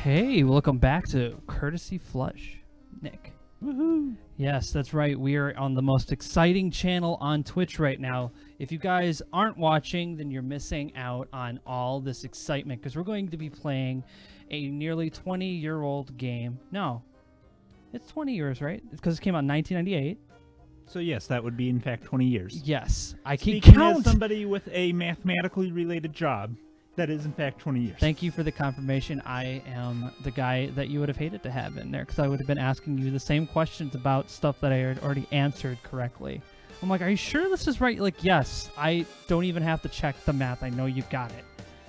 Hey, welcome back to Courtesy Flush, Nick. Woohoo! Yes, that's right. We are on the most exciting channel on Twitch right now. If you guys aren't watching, then you're missing out on all this excitement because we're going to be playing a nearly 20-year-old game. No, it's 20 years, right? Because it came out in 1998. So yes, that would be in fact 20 years. Yes, I keep Speaking count. as somebody with a mathematically related job, that is in fact 20 years. Thank you for the confirmation. I am the guy that you would have hated to have in there because I would have been asking you the same questions about stuff that I had already answered correctly. I'm like, are you sure this is right? Like, yes, I don't even have to check the math. I know you've got it.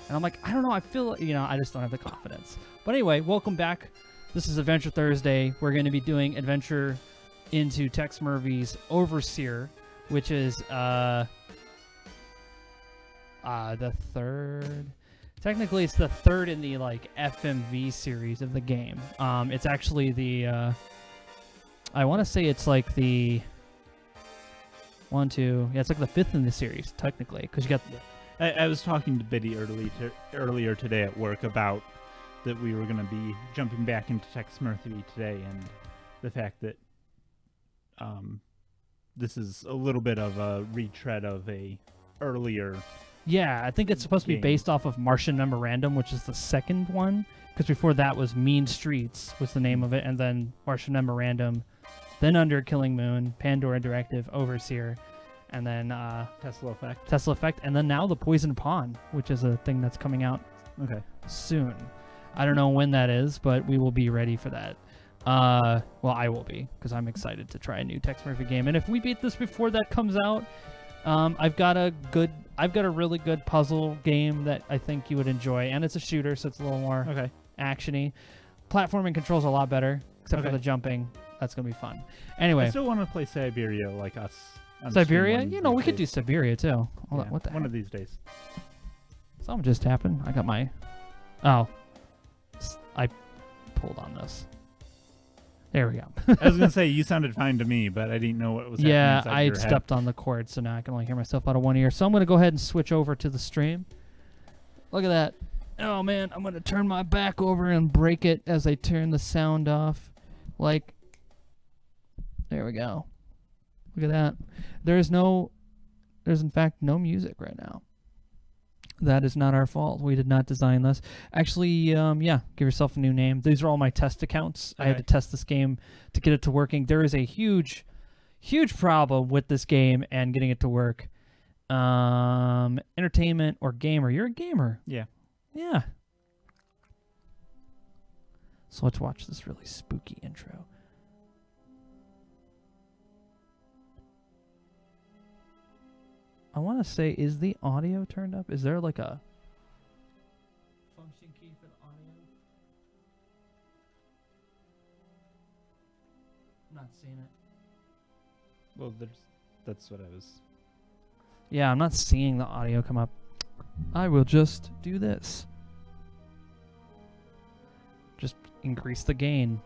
And I'm like, I don't know. I feel, I just don't have the confidence. But anyway, welcome back. This is Adventure Thursday. We're going to be doing Adventure into Tex Murphy's Overseer, which is the third. Technically, it's the third in the FMV series of the game. It's actually the I want to say it's like the it's like the fifth in the series technically, because you got. I was talking to Biddy earlier today at work about that we were going to be jumping back into Tex Murphy today, and the fact that this is a little bit of a retread of a earlier. Yeah, I think it's supposed to be based off of Martian Memorandum, which is the second one, because before that was Mean Streets was the name of it, and then Martian Memorandum, then Under Killing Moon, Pandora Directive, Overseer, and then Tesla Effect, and then now the Poison Pawn, which is a thing that's coming out soon. I don't know when that is, but we will be ready for that. Well, I will be, because I'm excited to try a new Tex Murphy game, and if we beat this before that comes out, I've got a really good puzzle game that I think you would enjoy, and it's a shooter, so it's a little more actiony. Platforming controls a lot better, except for the jumping. That's gonna be fun. Anyway, I still want to play Siberia like us. Siberia? We could do Siberia too. Hold on, what the heck? One of these days. Something just happened. I got my. Oh, I pulled on this. There we go. I was gonna say you sounded fine to me, but I didn't know what was happening. Yeah, inside I your stepped head. on the cord, so now I can only hear myself out of one ear. So I'm gonna go ahead and switch over to the stream. Look at that. Oh man, I'm gonna turn my back over and break it as I turn the sound off. There we go. Look at that. There's in fact no music right now. That is not our fault. We did not design this. Actually, yeah, give yourself a new name. These are all my test accounts. I had to test this game to get it to working. There is a huge problem with this game and getting it to work. Entertainment or gamer. You're a gamer. Yeah. Yeah. So let's watch this really spooky intro. I want to say, is the audio turned up? Is there like a function key for the audio? I'm not seeing it. Well, that's what I was. Yeah, I'm not seeing the audio come up. I will just do this. Just increase the gain.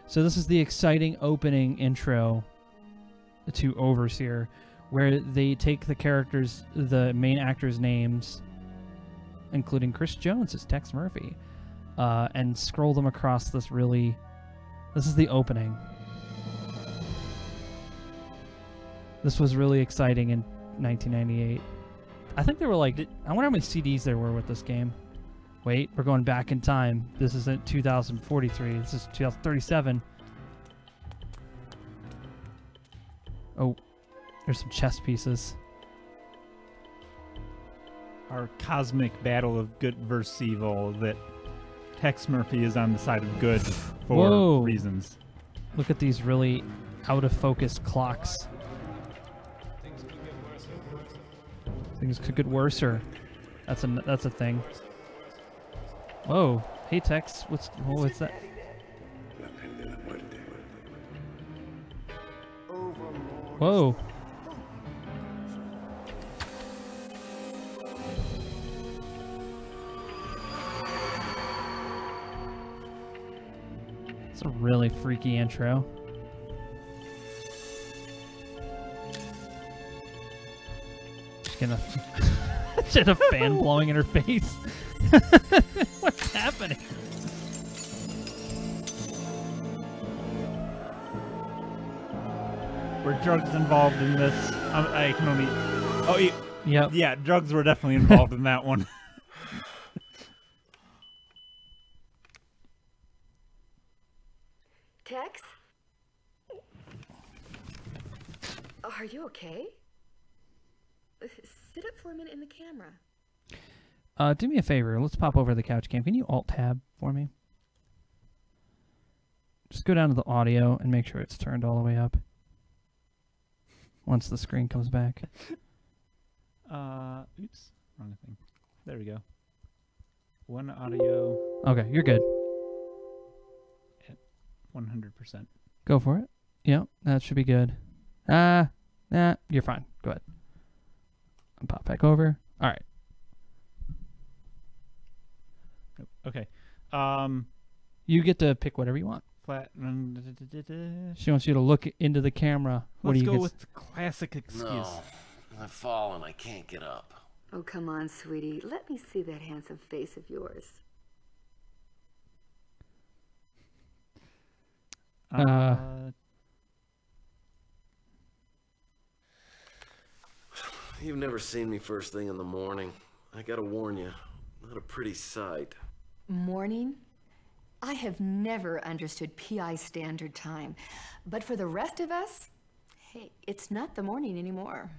So this is the exciting opening intro to Overseer, where they take the main actors' names, including Chris Jones as Tex Murphy, and scroll them across this really. This is the opening. This was really exciting in 1998. I think there were I wonder how many CDs there were with this game. Wait, we're going back in time. This isn't 2043. This is 2037. Oh, there's some chess pieces. Our cosmic battle of good versus evil, that Tex Murphy is on the side of good for reasons. Look at these really out of focus clocks. Things could get worser. That's a thing. Whoa, hey Tex, what's that? Whoa. It's a really freaky intro. Just gonna She had a fan blowing in her face. happening? Were drugs involved in this? I can only... Oh, Yep. yeah, drugs were definitely involved in that one. Tex? Are you okay? Sit up for a minute in the camera. Do me a favor. Let's pop over to the couch cam. Can you alt-tab for me? Just go down to the audio and make sure it's turned all the way up. Once the screen comes back. Oops. Wrong thing. There we go. One audio Okay, you're good. at 100%. Go for it. Yep, that should be good. Nah, you're fine. Go ahead. And pop back over. All right. Nope. Okay. You get to pick whatever you want. Flat. She wants you to look into the camera. What Let's do you go get? with the classic excuse. No, I've fallen. I can't get up. Oh, come on, sweetie. Let me see that handsome face of yours. You've never seen me first thing in the morning. I gotta warn you, not a pretty sight. Morning? I have never understood PI standard time. But for the rest of us, hey, it's not the morning anymore.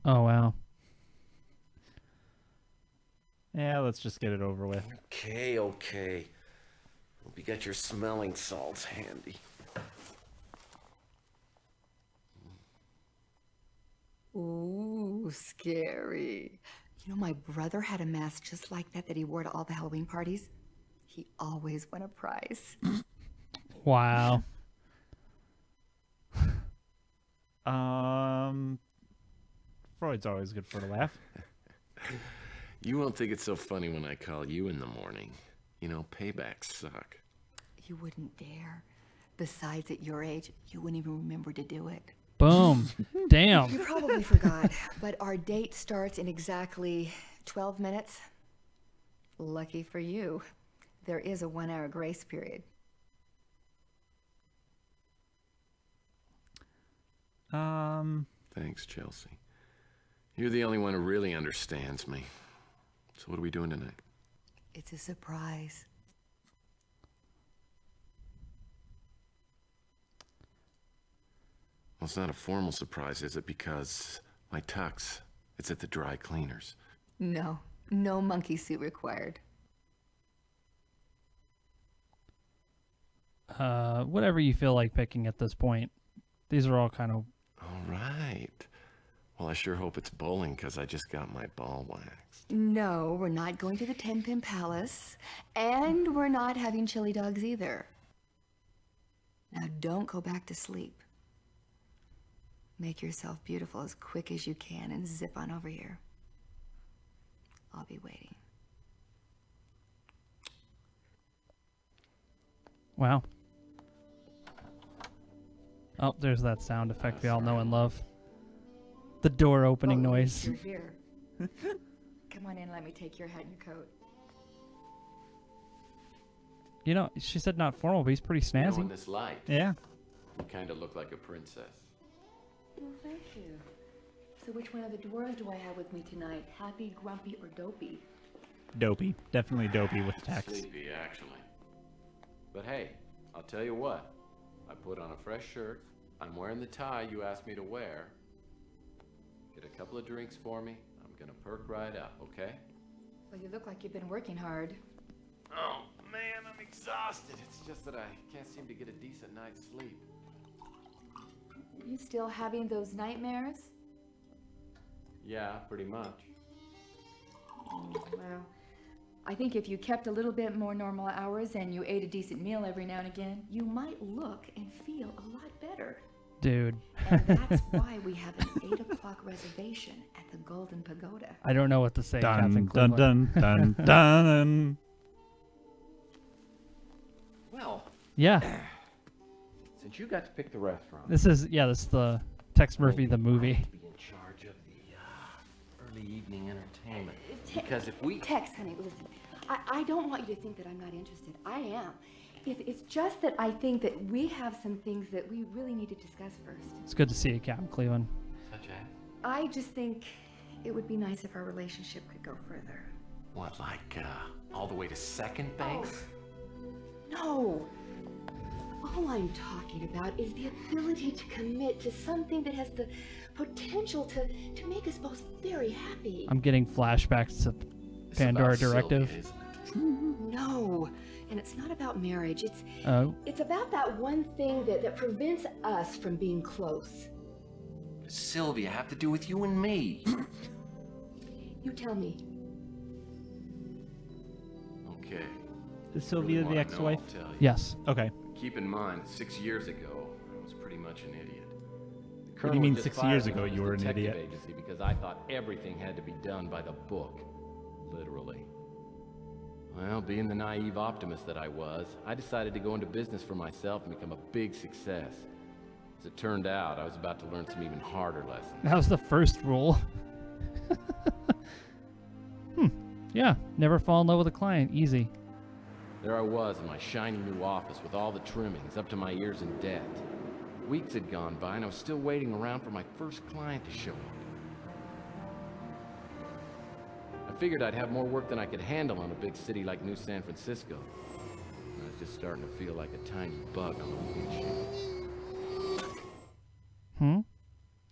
Oh, wow. Yeah, let's just get it over with. Okay. Hope you got your smelling salts handy. Ooh, scary. You know, my brother had a mask just like that he wore to all the Halloween parties. He always won a prize. Wow. Freud's always good for a laugh. You won't think it's so funny when I call you in the morning. You know, paybacks suck. You wouldn't dare. Besides, at your age, you wouldn't even remember to do it. Boom. Damn. You probably forgot, but our date starts in exactly 12 minutes. Lucky for you, there is a 1-hour grace period. Thanks, Chelsea. You're the only one who really understands me. So what are we doing tonight? It's a surprise. Well, it's not a formal surprise, is it? Because my tux, it's at the dry cleaners. No monkey suit required. Whatever you feel like picking at this point. These are all kind of... All right. Well, I sure hope it's bowling, because I just got my ball waxed. No, we're not going to the 10-Pin Palace, and we're not having chili dogs either. Now don't go back to sleep. Make yourself beautiful as quick as you can and zip on over here. I'll be waiting. Wow. Oh, there's that sound effect we all know and love. The door opening noise. You're here. Come on in, let me take your hat and your coat. You know, she said not formal, but he's pretty You know, in snazzy. this light, Yeah. you kind of look like a princess. Well, thank you. So which one of the dwarves do I have with me tonight? Happy, grumpy, or dopey? Dopey. Definitely dopey with text. Sleepy, actually. But hey, I'll tell you what. I put on a fresh shirt. I'm wearing the tie you asked me to wear. Get a couple of drinks for me. I'm gonna perk right up, okay? Well, you look like you've been working hard. Oh, man, I'm exhausted. It's just that I can't seem to get a decent night's sleep. You still having those nightmares? Yeah, pretty much. Well, I think if you kept a little bit more normal hours and you ate a decent meal every now and again, you might look and feel a lot better. Dude. And that's why we have an 8 o'clock reservation at the Golden Pagoda. I don't know what to say, Captain Dun, dun, Cleveland. dun, dun, dun. Well, Yeah. since you got to pick the restaurant, This is the Tex Murphy, the movie. I'll be in charge of the early evening entertainment. Because if we... Tex, honey, listen. I don't want you to think that I'm not interested. I am. It's just that I think that we have some things that we really need to discuss first. It's good to see you, Captain Cleveland. Such as? I just think it would be nice if our relationship could go further. What, like, all the way to second base? No. All I'm talking about is the ability to commit to something that has the potential to make us both very happy. I'm getting flashbacks to Pandora Directive. No, and it's not about marriage. Oh. It's about that one thing that prevents us from being close. What does Sylvia have to do with you and me? You tell me. Okay. Is Sylvia the ex-wife? I'll tell you. Yes. Okay. Keep in mind, 6 years ago, I was pretty much an idiot. The What do you mean colonel just 6 years fired me ago from you his were an detective idiot? agency because I thought everything had to be done by the book. Literally. Well, being the naive optimist that I was, I decided to go into business for myself and become a big success. As it turned out, I was about to learn some even harder lessons. That was the first rule. Yeah, never fall in love with a client. Easy. There I was in my shiny new office with all the trimmings up to my ears in debt. Weeks had gone by and I was still waiting around for my first client to show up. I figured I'd have more work than I could handle in a big city like New San Francisco. And I was just starting to feel like a tiny bug on the windshield.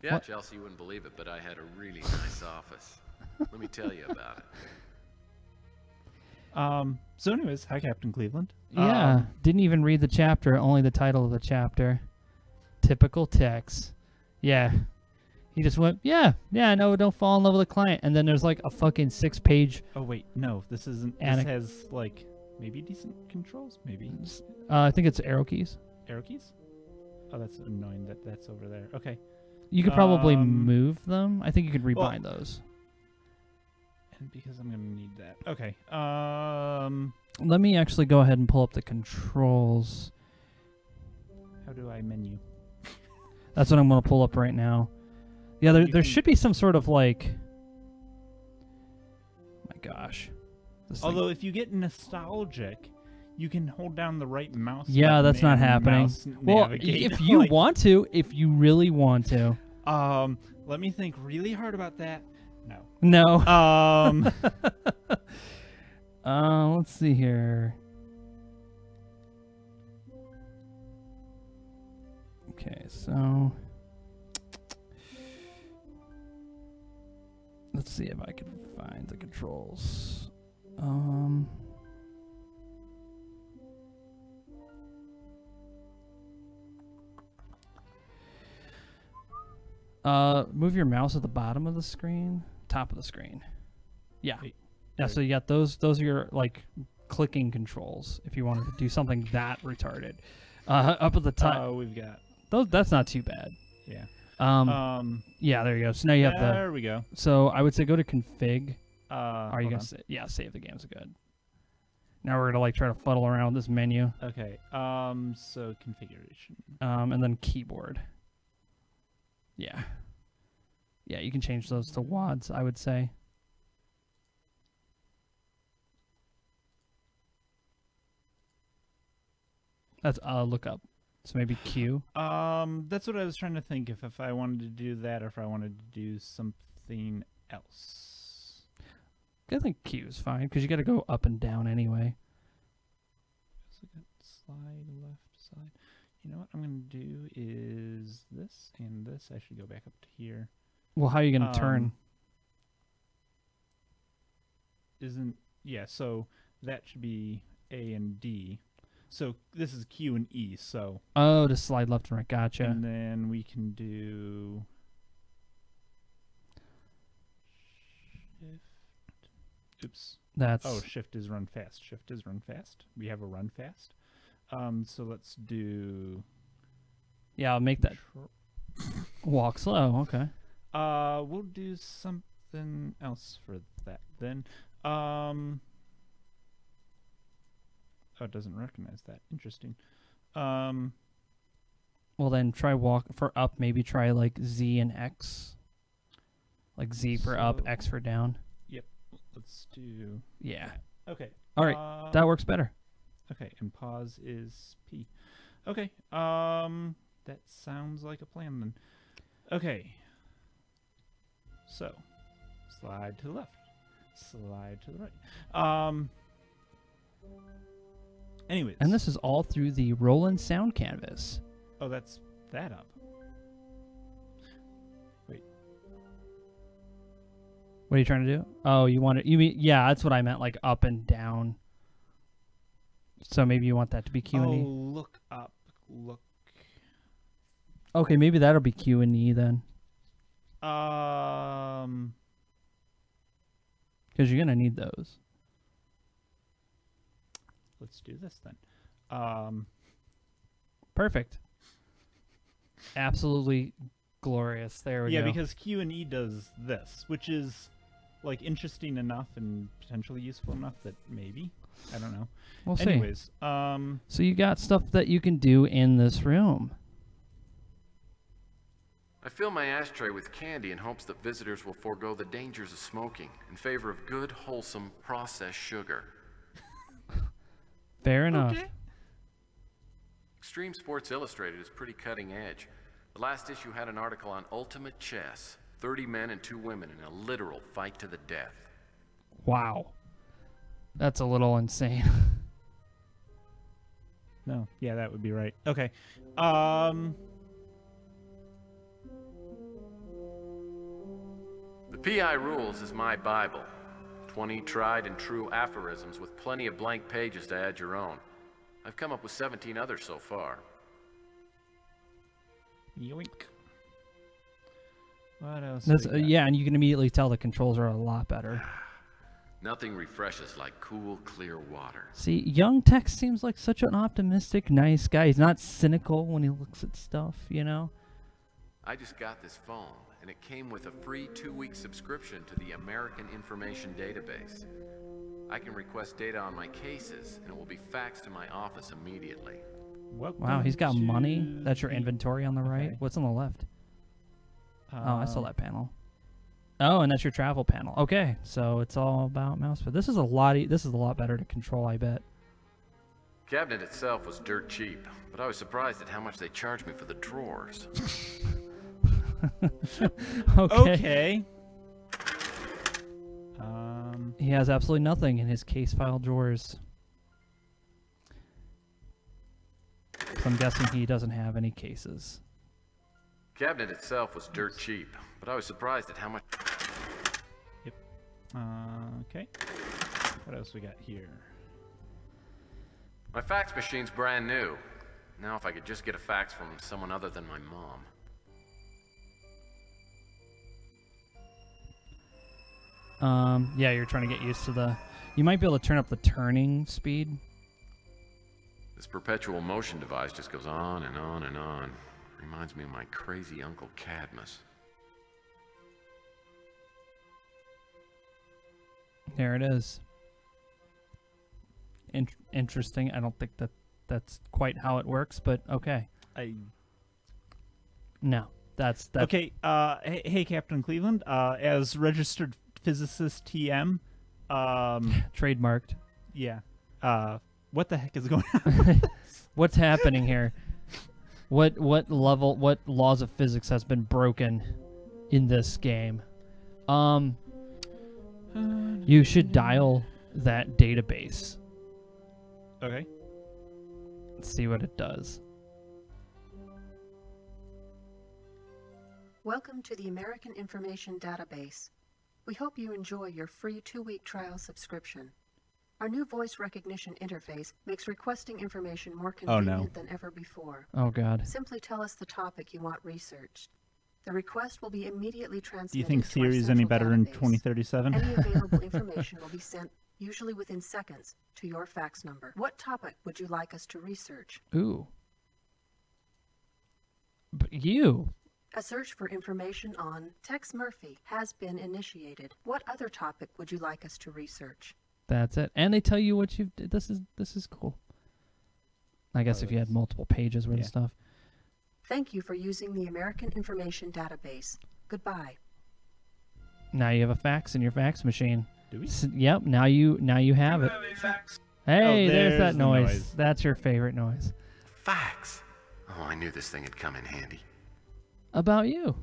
Yeah, What? Chelsea, you wouldn't believe it, but I had a really nice office. Let me tell you about it. So anyways, hi, Captain Cleveland. Yeah. Didn't even read the chapter, only the title of the chapter. Typical Tex. Yeah. He just went, yeah, no, don't fall in love with a client. And then there's like a fucking 6-page. Oh, wait, no, this isn't. This has, like, maybe decent controls, maybe. I think it's arrow keys. Arrow keys? Oh, that's annoying that that's over there. Okay. You could probably move them. I think you could rebind those. And because I'm going to need that. Okay. Let me actually go ahead and pull up the controls. How do I menu? That's what I'm going to pull up right now. Yeah, there should be some sort of like... My gosh. Although if you get nostalgic, you can hold down the right mouse. Yeah, that's not happening. Well, if you want to, if you really want to. Let me think really hard about that. No. No. Let's see here. Okay, so let's see if I can find the controls. Move your mouse at the bottom of the screen, top of the screen. Yeah. Wait, Yeah, so you got those are your like clicking controls if you wanted to do something that retarded. Up at the top. Oh, we've got That's not too bad. yeah. Yeah, there you go. So now you have There we go. So I would say go to config. Are you hold gonna yeah, save the game's good. Now we're gonna like try to fuddle around this menu. Okay. So configuration. And then keyboard. Yeah. Yeah, you can change those to WADs, I would say. That's look up. So maybe Q. That's what I was trying to think if I wanted to do that or if I wanted to do something else. I think Q is fine because you got to go up and down anyway. So I got slide left side. You know what I'm gonna do is this and this. I should go back up to here. Well, how are you gonna turn? Yeah, so that should be A and D. So this is Q and E, so. Oh, to slide left and right. Gotcha. And then we can do shift. Oops. That's. Oh, shift is run fast. Shift is run fast. We have a run fast. So let's do. Yeah, I'll make that walk slow. Okay. We'll do something else for that then. Oh, it doesn't recognize that. Interesting. Well, then try walk for up. Maybe try like Z and X. Like Z for up, X for down. Yep. Let's do. Yeah. Okay. All right, that works better. Okay, and pause is P. Okay. That sounds like a plan then. Okay. So, slide to the left. Slide to the right. Anyways. And this is all through the Roland sound canvas. Oh, that's that up. Wait. What are you trying to do? Oh, you want it? You mean, yeah, that's what I meant, like up and down. So maybe you want that to be Q and E. Oh, look up. Look. Okay, maybe that'll be Q and E then. Because you're gonna need those. Let's do this then. Perfect. Absolutely glorious. There we go. Yeah, because Q and E does this, which is like interesting enough and potentially useful enough that maybe, I don't know. We'll see. Anyways, so you got stuff that you can do in this room. I fill my ashtray with candy in hopes that visitors will forego the dangers of smoking in favor of good, wholesome, processed sugar. Fair enough. Okay. Extreme Sports Illustrated is pretty cutting edge. The last issue had an article on ultimate chess. 30 men and 2 women in a literal fight to the death. Wow. That's a little insane. No, yeah, that would be right. Okay. The PI Rules is my Bible. 20 tried and true aphorisms with plenty of blank pages to add your own. I've come up with 17 others so far. Yoink. What else? That's, we got? yeah, and you can immediately tell the controls are a lot better. Nothing refreshes like cool, clear water. See, young Tex seems like such an optimistic, nice guy. He's not cynical when he looks at stuff, you know? I just got this phone, and it came with a free 2-week subscription to the American Information Database. I can request data on my cases, and it will be faxed to my office immediately. Wow, he's got money. That's your the- inventory on the right. Okay. What's on the left? Oh, I saw that panel. Oh, and that's your travel panel. Okay, so it's all about mouse. But this is a lot. This is a lot better to control, I bet. Cabinet itself was dirt cheap, but I was surprised at how much they charged me for the drawers. Okay. Okay. He has absolutely nothing in his case file drawers. So I'm guessing he doesn't have any cases. Cabinet itself was dirt cheap, but I was surprised at how much... Yep. Okay. What else we got here? My fax machine's brand new. Now if I could just get a fax from someone other than my mom. Yeah, you're trying to get used to the... You might be able to turn up the turning speed. This perpetual motion device just goes on and on and on. Reminds me of my crazy Uncle Cadmus. There it is. Interesting. I don't think that's quite how it works, but okay. No, that's Okay. Hey, Captain Cleveland. As registered physicist TM. trademarked. Yeah. What the heck is going on? What's happening here? What laws of physics has been broken in this game? You should dial that database. Okay. Let's see what it does. Welcome to the American Information Database. We hope you enjoy your free 2-week trial subscription. Our new voice recognition interface makes requesting information more convenient than ever before. Oh, God. Simply tell us the topic you want researched. The request will be immediately transmitted. Do you think to our Siri's any central better in database. 2037? Any available information will be sent, usually within seconds, to your fax number. What topic would you like us to research? Ooh. But you. A search for information on Tex Murphy has been initiated. What other topic would you like us to research? That's it. And they tell you what you've... This is cool. I guess if you had multiple pages worth of stuff. Thank you for using the American Information Database. Goodbye. Now you have a fax in your fax machine. Do we? Yep. Now you have it. Hey, there's that the noise. That's your favorite noise. Facts. Oh, I knew this thing had come in handy. About you.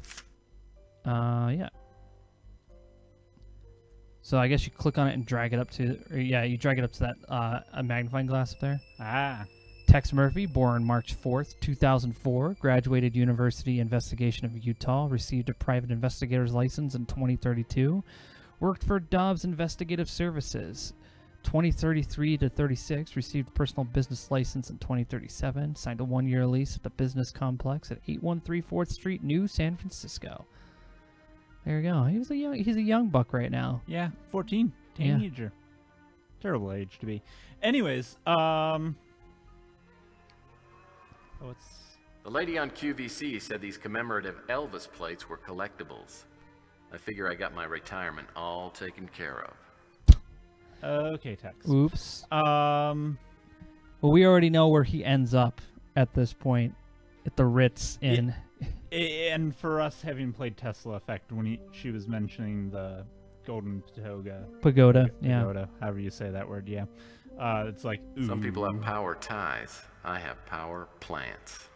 Yeah. So I guess you click on it and drag it up to, or yeah, you drag it up to that a magnifying glass up there. Ah. Tex Murphy, born March 4th, 2004, graduated University Investigation of Utah, received a private investigator's license in 2032, worked for Dobbs Investigative Services. 2033 to 36, received personal business license in 2037, signed a 1-year lease at the business complex at 813 4th Street, New San Francisco. There you go. He's a young buck right now. Yeah, 14. Teenager. Yeah. Terrible age to be. Anyways, The lady on QVC said these commemorative Elvis plates were collectibles. I figure I got my retirement all taken care of. Okay, Tex. Oops. Well, we already know where he ends up at this point, at the Ritz Inn. And for us, having played Tesla Effect, when she was mentioning the Golden Pagoda, however you say that word, yeah. It's like, ooh. Some people have power ties. I have power plants.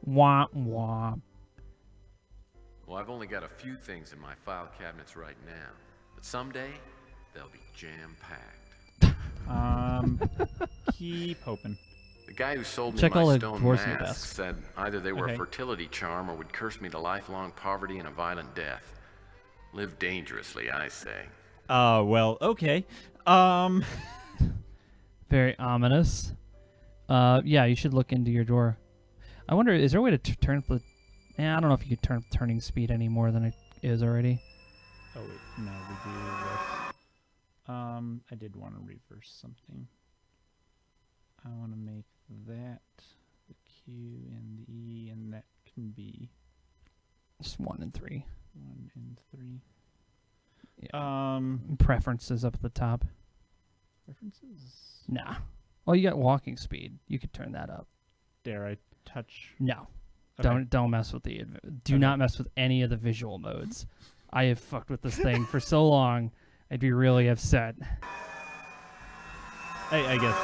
Womp womp. Well, I've only got a few things in my file cabinets right now, but someday they'll be jam-packed. Keep hoping. The guy who sold me Check all my the stone dwarves in the masks desk. said either they were a fertility charm or would curse me to lifelong poverty and a violent death. Live dangerously, I say. Well, okay. Very ominous. Yeah, you should look into your drawer. I wonder, is there a way to turn the... I don't know if you could turn turning speed any more than it is already. Oh, wait. No, we do this. I did want to reverse something. I want to make that the Q and the E, and that can be... Just 1 and 3. 1 and 3. Yeah. Preferences up at the top. Preferences? Nah. Oh, you got walking speed. You could turn that up. Dare I touch? No. Okay. Don't mess with the... Do not mess with any of the visual modes. I have fucked with this thing for so long, I'd be really upset. I guess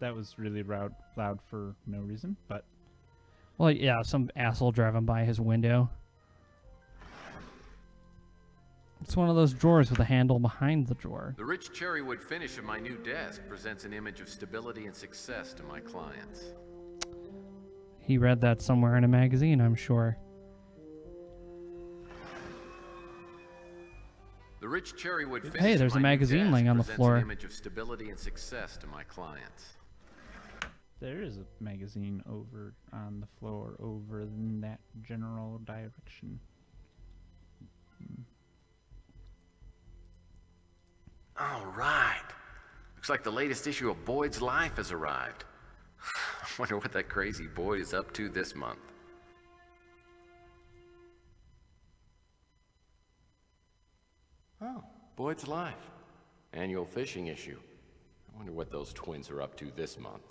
that was really loud for no reason, but... Well, yeah, some asshole driving by his window. It's one of those drawers with a handle behind the drawer. The rich cherrywood finish of my new desk presents an image of stability and success to my clients. He read that somewhere in a magazine, I'm sure. The rich cherrywood finish Hey, there's a magazine laying on the floor. An image of stability and success to my clients. There is a magazine over on the floor over in that general direction. All right. Looks like the latest issue of Boyd's Life has arrived. I wonder what that crazy Boyd is up to this month. Oh, Boyd's Life. Annual fishing issue. I wonder what those twins are up to this month.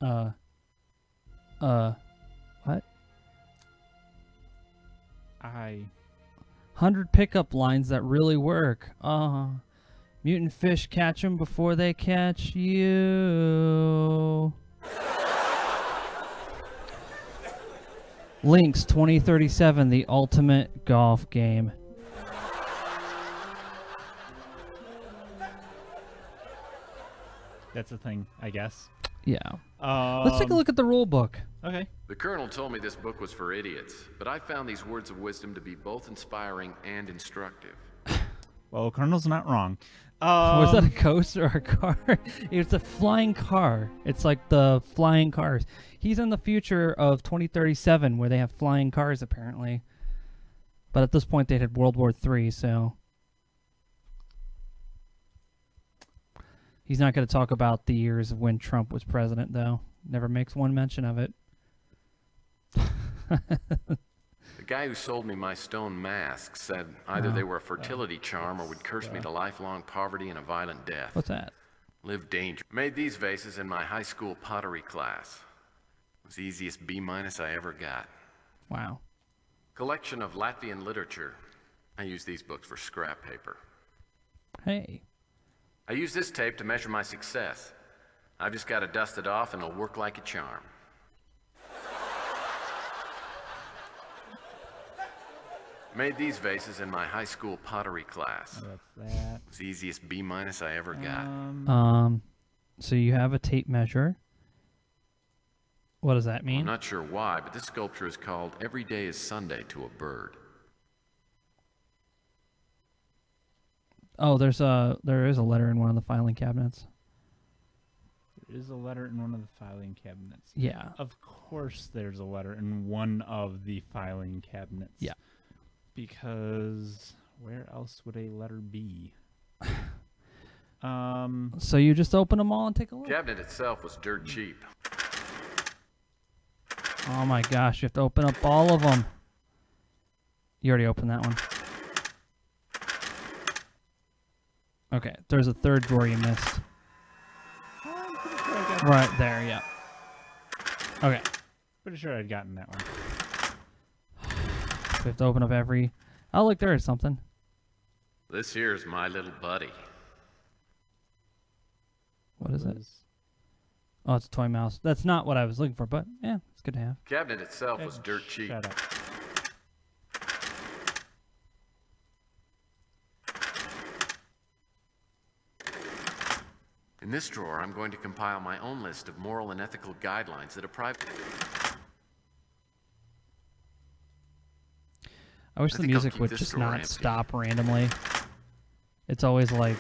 What? 100 pickup lines that really work. Mutant fish catch them before they catch you. Lynx 2037, the ultimate golf game. That's a thing, I guess. Yeah. Let's take a look at the rule book. Okay. The Colonel told me this book was for idiots, but I found these words of wisdom to be both inspiring and instructive. Well, Colonel's not wrong. Was that a coaster or a car? It's a flying car. It's like the flying cars. He's in the future of 2037 where they have flying cars, apparently. But at this point, they had World War III, so... He's not going to talk about the years of when Trump was president, though. Never makes one mention of it. The guy who sold me my stone masks said either they were a fertility charm or would curse me to lifelong poverty and a violent death. What's that? Live danger. Made these vases in my high school pottery class. It was the easiest B- I ever got. Wow. Collection of Latvian literature. I use these books for scrap paper. Hey. I use this tape to measure my success. I've just got to dust it off and it'll work like a charm. Made these vases in my high school pottery class. Oh, that's that. It was the easiest B- I ever got. So you have a tape measure. What does that mean? I'm not sure why, but this sculpture is called Every Day is Sunday to a Bird. Oh, there is a letter in one of the filing cabinets. There is a letter in one of the filing cabinets. Yeah. Of course there's a letter in one of the filing cabinets. Yeah. Because where else would a letter be? So you just open them all and take a look? The cabinet itself was dirt cheap. Oh my gosh, you have to open up all of them. You already opened that one. Okay, there's a third drawer you missed. Right there, yeah. Okay. Pretty sure I'd gotten that one. We have to open up every... Oh, look, there is something. This here's my little buddy. What is it? Oh, it's a toy mouse. That's not what I was looking for, but yeah, it's good to have. Cabinet itself was dirt cheap. Shut up. In this drawer, I'm going to compile my own list of moral and ethical guidelines that apply. I wish the music would just not stop randomly. It's always like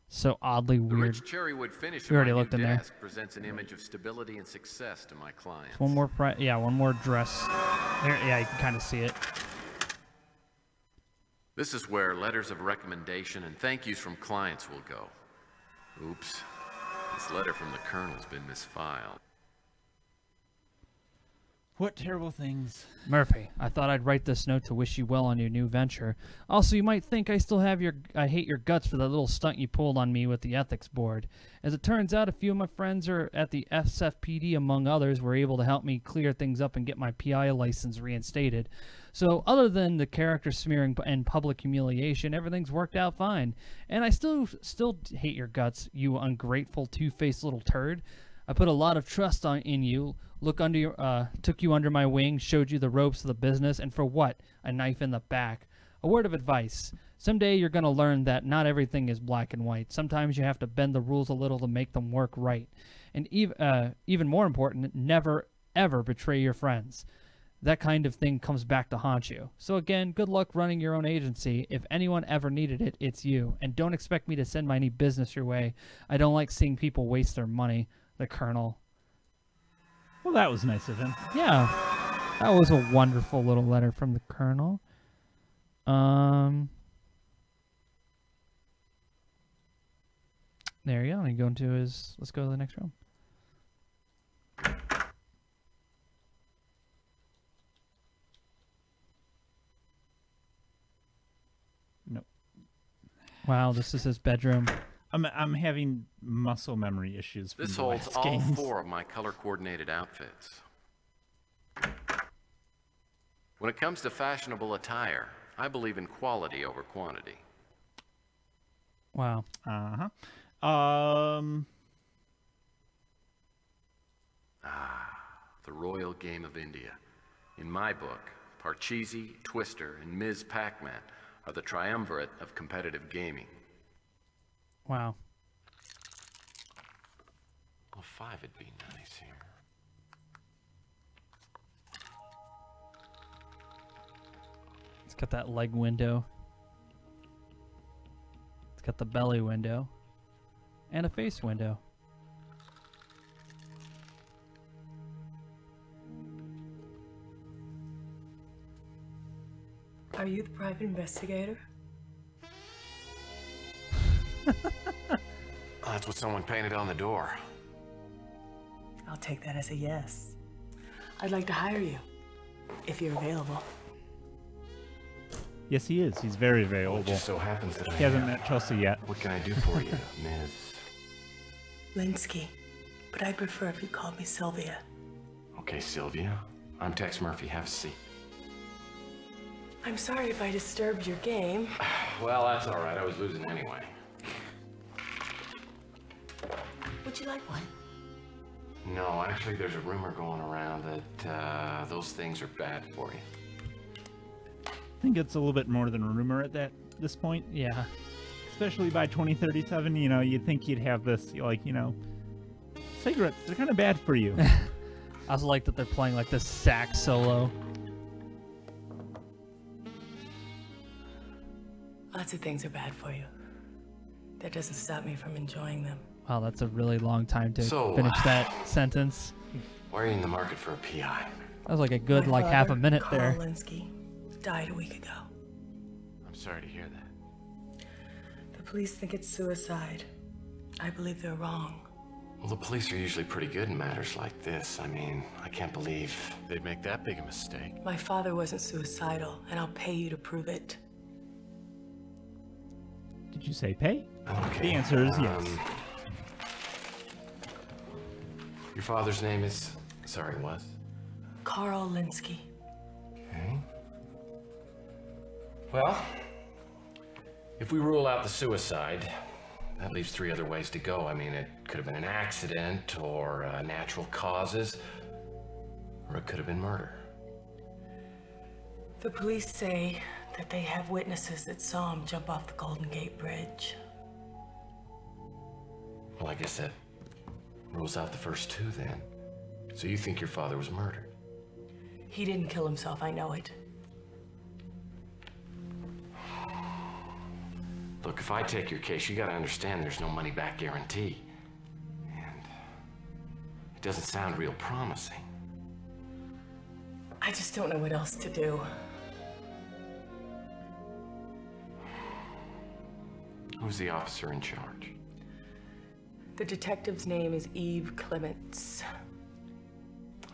so oddly The weird. rich cherrywood finish We of already my looked new in there. desk presents an image of stability and success to my clients. One more one more dress. There, yeah, you can kind of see it. This is where letters of recommendation and thank yous from clients will go. Oops. This letter from the Colonel's been misfiled. What terrible things. Murphy, I thought I'd write this note to wish you well on your new venture. Also, you might think I still have I hate your guts for that little stunt you pulled on me with the ethics board. As it turns out, a few of my friends are at the SFPD, among others, were able to help me clear things up and get my PI license reinstated. So, other than the character smearing and public humiliation, everything's worked out fine. And I still hate your guts, you ungrateful, two-faced little turd. I put a lot of trust in you. Took you under my wing, showed you the ropes of the business, and for what? A knife in the back. A word of advice. Someday you're going to learn that not everything is black and white. Sometimes you have to bend the rules a little to make them work right. And even more important, never, ever betray your friends. That kind of thing comes back to haunt you. So again, good luck running your own agency. If anyone ever needed it, it's you. And don't expect me to send any business your way. I don't like seeing people waste their money. The Colonel. Well, that was nice of him. Yeah, that was a wonderful little letter from the Colonel. There you go. And go into his. Let's go to the next room. Nope. Wow, this is his bedroom. I'm having muscle memory issues. This holds all 4 of my color-coordinated outfits. When it comes to fashionable attire, I believe in quality over quantity. Wow. The Royal Game of India. In my book, Parcheesi, Twister, and Ms. Pac-Man are the triumvirate of competitive gaming. Wow. Well, 5 would be nice here. It's got that leg window. It's got the belly window. And a face window. Are you the private investigator? That's what someone painted on the door. I'll take that as a yes. I'd like to hire you, if you're available. Yes, he is. He's very available. It just so happens that He hasn't met Chelsea yet. What can I do for you, Ms.? Linsky, but I'd prefer if you called me Sylvia. Okay, Sylvia. I'm Tex Murphy. Have a seat. I'm sorry if I disturbed your game. Well, that's all right. I was losing anyway. Would you like one? No, actually, there's a rumor going around that those things are bad for you. I think it's a little bit more than a rumor at this point. Yeah. Especially by 2037, you know, you'd think you'd have this, like, you know, cigarettes, they're kind of bad for you. I also like that they're playing like this sax solo. Lots of things are bad for you. That doesn't stop me from enjoying them. Wow, that's a really long time to So, finish that sentence. Why are you in the market for a PI? That was like a good My like half a father, minute Carl there. Linsky, died a week ago. I'm sorry to hear that. The police think it's suicide. I believe they're wrong. Well, the police are usually pretty good in matters like this. I mean, I can't believe they'd make that big a mistake. My father wasn't suicidal, and I'll pay you to prove it. Did you say pay? Okay. The answer is yes. Your father's name is... Sorry, was? Carl Linsky. Okay. Well, if we rule out the suicide, that leaves 3 other ways to go. I mean, it could have been an accident or natural causes, or it could have been murder. The police say that they have witnesses that saw him jump off the Golden Gate Bridge. Well, I guess that rules out the first 2 then. So you think your father was murdered? He didn't kill himself, I know it. Look, if I take your case, you gotta understand there's no money-back guarantee. And it doesn't sound real promising. I just don't know what else to do. Who's the officer in charge? The detective's name is Eve Clements.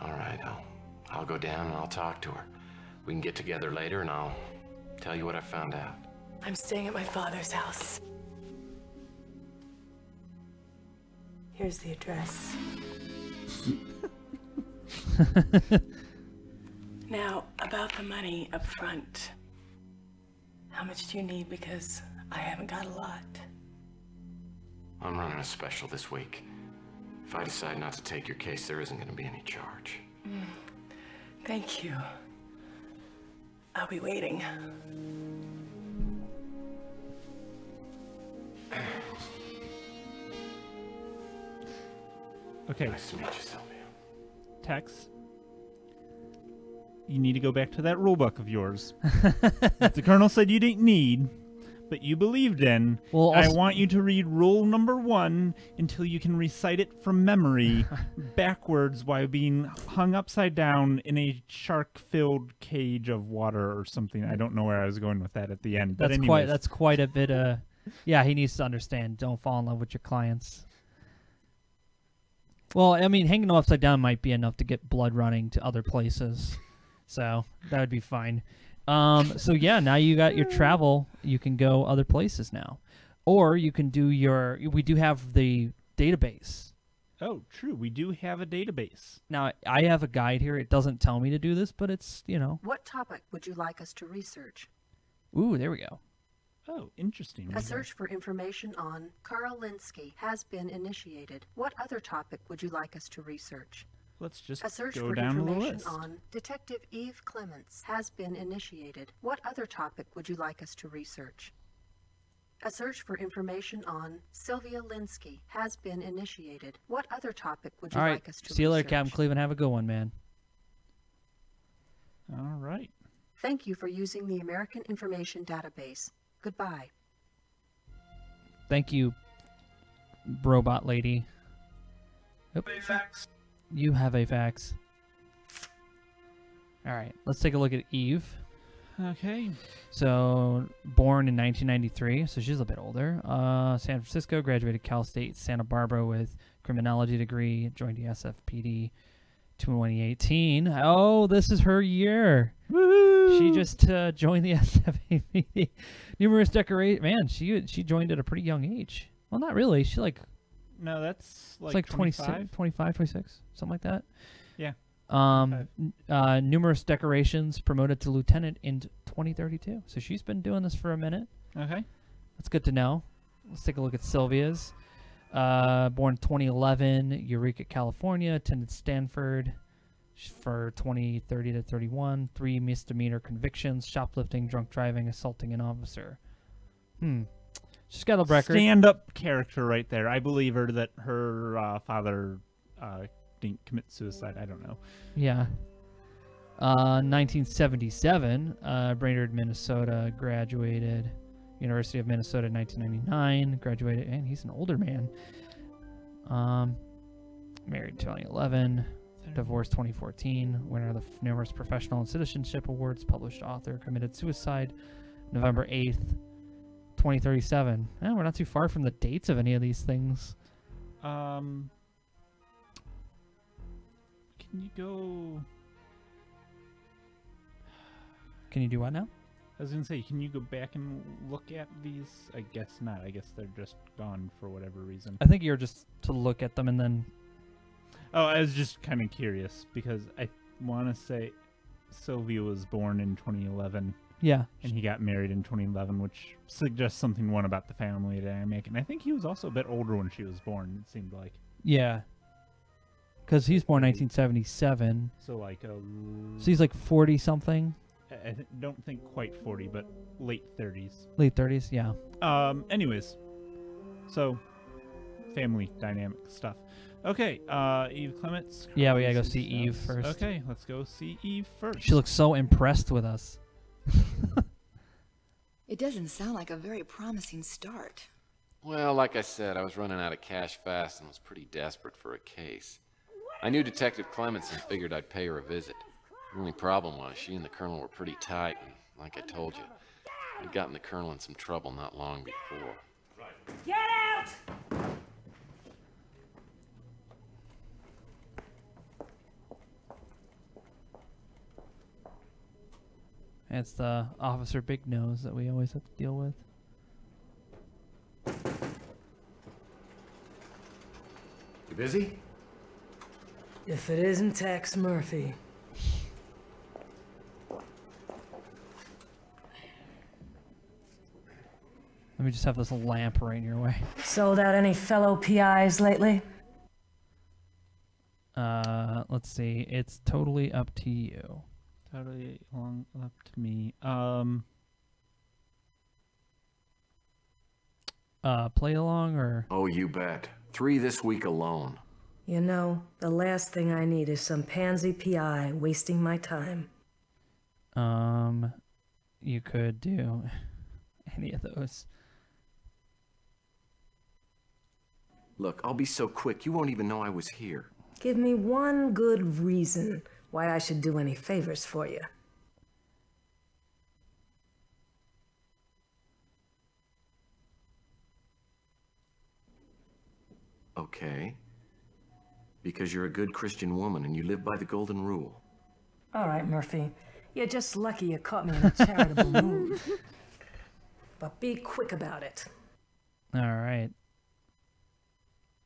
All right, I'll go down and I'll talk to her. We can get together later and I'll tell you what I found out. I'm staying at my father's house. Here's the address. Now, about the money up front. How much do you need? Because I haven't got a lot. I'm running a special this week. If I decide not to take your case, there isn't going to be any charge. Thank you. I'll be waiting. Okay, Nice to meet you, Sylvia. Tex. You need to go back to that rule book of yours. That the colonel said you didn't need, but you believed in. Well, I also- want you to read rule number 1 until you can recite it from memory backwards while being hung upside down in a shark-filled cage of water or something. I don't know where I was going with that at the end. But anyways. That's quite a bit. Yeah, he needs to understand. Don't fall in love with your clients. Well, I mean, hanging them upside down might be enough to get blood running to other places, so that would be fine. So yeah, now you got your travel. You can go other places now, or you can do your. We do have the database. Oh, true. We do have a database. Now I have a guide here. It doesn't tell me to do this, but it's What topic would you like us to research? Ooh, there we go. Oh, interesting. A search for information on Carl Linsky has been initiated. What other topic would you like us to research? Let's just A search go for down the information list. on Detective Eve Clements has been initiated. What other topic would you like us to research? A search for information on Sylvia Linsky has been initiated. What other topic would you All right, like us to see you later, research? Captain Cleveland. Have a good one, man. All right. Thank you for using the American Information Database. Goodbye. Thank you, robot lady. Yep. You have a fax. All right, let's take a look at Eve. Okay. So, born in 1993, so she's a bit older. San Francisco, graduated Cal State Santa Barbara with criminology degree, joined the SFPD 2018. Oh, this is her year. Woohoo! She just joined the SFPD. Numerous decorations. Man, she joined at a pretty young age. Well, not really. She No, that's it's like 26, 25. 25, 26, something like that. Yeah. Numerous decorations, promoted to lieutenant in 2032. So she's been doing this for a minute. Okay. That's good to know. Let's take a look at Sylvia's. Born 2011, Eureka, California. Attended Stanford for 2030 to 31. 3 misdemeanor convictions: shoplifting, drunk driving, assaulting an officer. She's got a record. Stand-up character right there. I believe her that her father didn't commit suicide. I don't know. Yeah. 1977, Brainerd, Minnesota, graduated. University of Minnesota, 1999, graduated, and he's an older man. Married 2011, divorced 2014, winner of the numerous professional and citizenship awards, published author, committed suicide November 8th, 2037. We're not too far from the dates of any of these things. Can you go... Can you do what now? I was going to say, can you go back and look at these? I guess not. I guess they're just gone for whatever reason. I think you're just to look at them and then... Oh, I was just kind of curious because I want to say Sylvia was born in 2011. Yeah. And he got married in 2011, which suggests something about the family dynamic. And I think he was also a bit older when she was born, it seemed like. Yeah. Because he's born 1977. So like So he's like 40-something? I don't think quite 40, but late 30s. Late 30s, yeah. Anyways, so family dynamic stuff. Okay, Eve Clements. Yeah, we gotta go see Eve first. Okay, let's go see Eve first. She looks so impressed with us. It doesn't sound like a very promising start. Well, like I said, I was running out of cash fast and was pretty desperate for a case. I knew Detective Clements and figured I'd pay her a visit. The only problem was she and the Colonel were pretty tight, and like I told you, I'd gotten the Colonel in some trouble not long before. Get out! It's the Officer Big Nose that we always have to deal with. You busy? If it isn't Tex Murphy. Let me just have this lamp right in your way. Sold out any fellow PIs lately? Let's see. It's totally up to you. Totally up to me. Play along or? Oh, you bet. 3 this week alone. You know, the last thing I need is some pansy PI wasting my time. You could do any of those. Look, I'll be so quick, you won't even know I was here. Give me one good reason why I should do any favors for you. Okay. Because you're a good Christian woman and you live by the golden rule. All right, Murphy. You're just lucky you caught me in a charitable mood. But be quick about it. All right.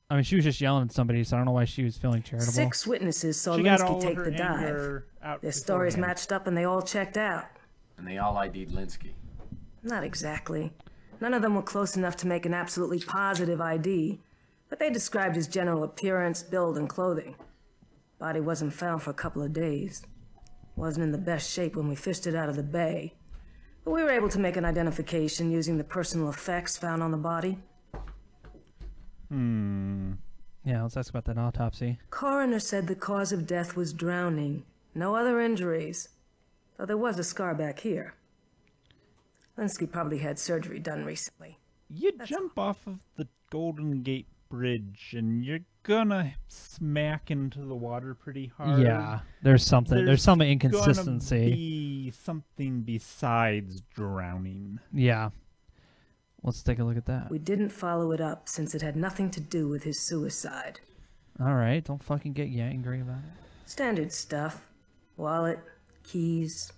I mean, she was just yelling at somebody, so I don't know why she was feeling charitable. 6 witnesses saw She got Linsky all take her the dive. anger out Their stories beforehand. matched up and they all checked out. And they all ID'd Linsky. Not exactly. None of them were close enough to make an absolutely positive ID, but they described his general appearance, build, and clothing. Body wasn't found for a couple of days. Wasn't in the best shape when we fished it out of the bay. But we were able to make an identification using the personal effects found on the body. Yeah, let's ask about that autopsy. Coroner said the cause of death was drowning. No other injuries. Though there was a scar back here. Linsky probably had surgery done recently. You jump off of the Golden Gate Bridge and you're gonna smack into the water pretty hard. Yeah, there's something. There's some Gonna inconsistency. be something besides drowning. Yeah. Let's take a look at that. We didn't follow it up since it had nothing to do with his suicide. All right, don't fucking get angry about it. Standard stuff. Wallet, keys,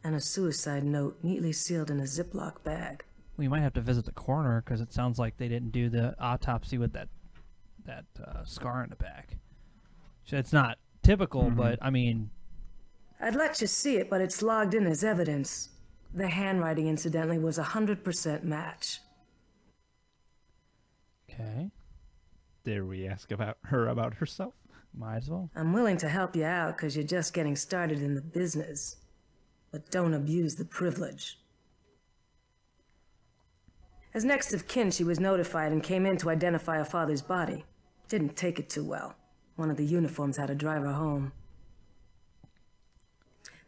and a suicide note neatly sealed in a Ziploc bag. We might have to visit the coroner because it sounds like they didn't do the autopsy with that scar in the back. So it's not typical, but I mean... I'd let you see it, but it's logged in as evidence. The handwriting, incidentally, was 100% match. Okay. Dare we ask about her about herself? Might as well. I'm willing to help you out because you're just getting started in the business. But don't abuse the privilege. As next of kin, she was notified and came in to identify her father's body. Didn't take it too well. One of the uniforms had to drive her home.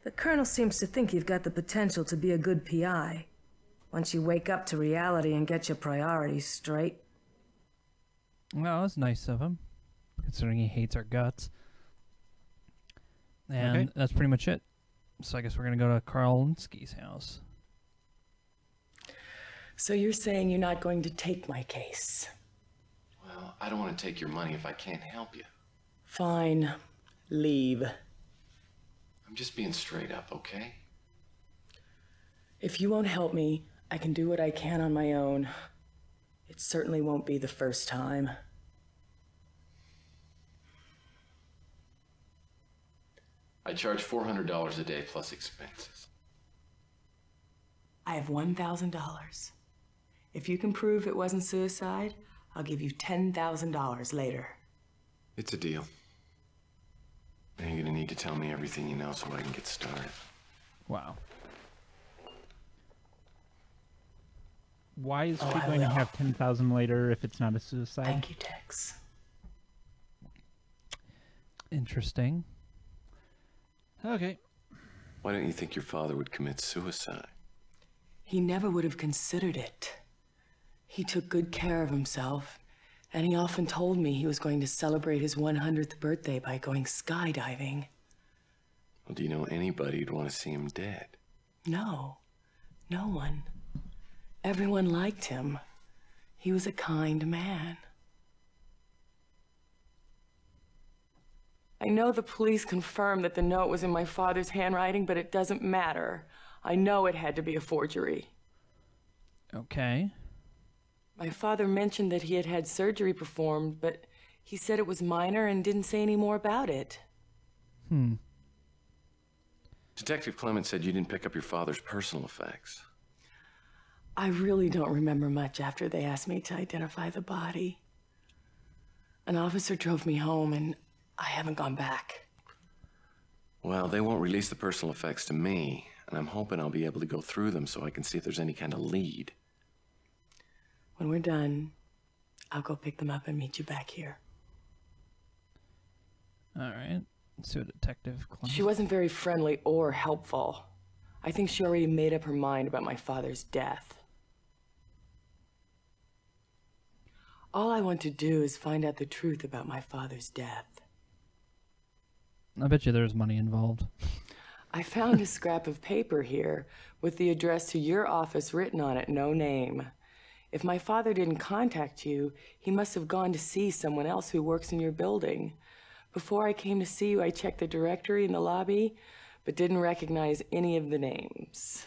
The Colonel seems to think you've got the potential to be a good PI. Once you wake up to reality and get your priorities straight. Well, that's nice of him, considering he hates our guts. And that's pretty much it. So I guess we're going to go to Carl Linsky's house. So you're saying you're not going to take my case? Well, I don't want to take your money if I can't help you. Fine. Leave. I'm just being straight up, okay? If you won't help me, I can do what I can on my own. It certainly won't be the first time. I charge $400 a day plus expenses. I have $1,000. If you can prove it wasn't suicide, I'll give you $10,000 later. It's a deal. And you're gonna need to tell me everything you know so I can get started. Wow. Why is she going to have 10,000 later if it's not a suicide? Thank you, Tex. Interesting. Okay. Why don't you think your father would commit suicide? He never would have considered it. He took good care of himself, and he often told me he was going to celebrate his 100th birthday by going skydiving. Well, do you know anybody who'd want to see him dead? No. No one. Everyone liked him. He was a kind man. I know the police confirmed that the note was in my father's handwriting, but it doesn't matter. I know it had to be a forgery. Okay. My father mentioned that he had had surgery performed, but he said it was minor and didn't say any more about it. Detective Clement said you didn't pick up your father's personal effects. I really don't remember much after they asked me to identify the body. An officer drove me home, and I haven't gone back. Well, they won't release the personal effects to me, and I'm hoping I'll be able to go through them so I can see if there's any kind of lead. When we're done, I'll go pick them up and meet you back here. All right. Let's see what Detective Clement... She wasn't very friendly or helpful. I think she already made up her mind about my father's death. All I want to do is find out the truth about my father's death. I bet you there's money involved. I found a scrap of paper here with the address to your office written on it, no name. If my father didn't contact you, he must have gone to see someone else who works in your building. Before I came to see you, I checked the directory in the lobby, but didn't recognize any of the names.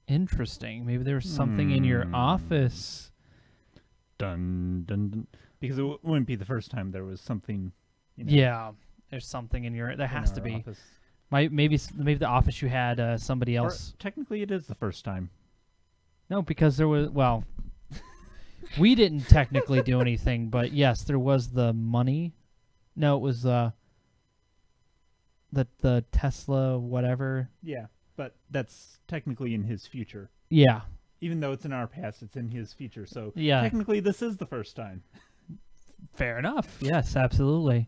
Interesting. Maybe there was something in your office. Dun, dun, dun. Because it wouldn't be the first time there was something. You know, Yeah. There's something in your... There has to be. Office. Maybe the office you had somebody else... Or technically, it is the first time. No, because there was... Well, we didn't technically do anything, but yes, there was the money. No, it was the Tesla whatever. Yeah, but that's technically in his future. Yeah. Even though it's in our past, it's in his future. So yeah, technically, this is the first time. Fair enough. Yes, absolutely.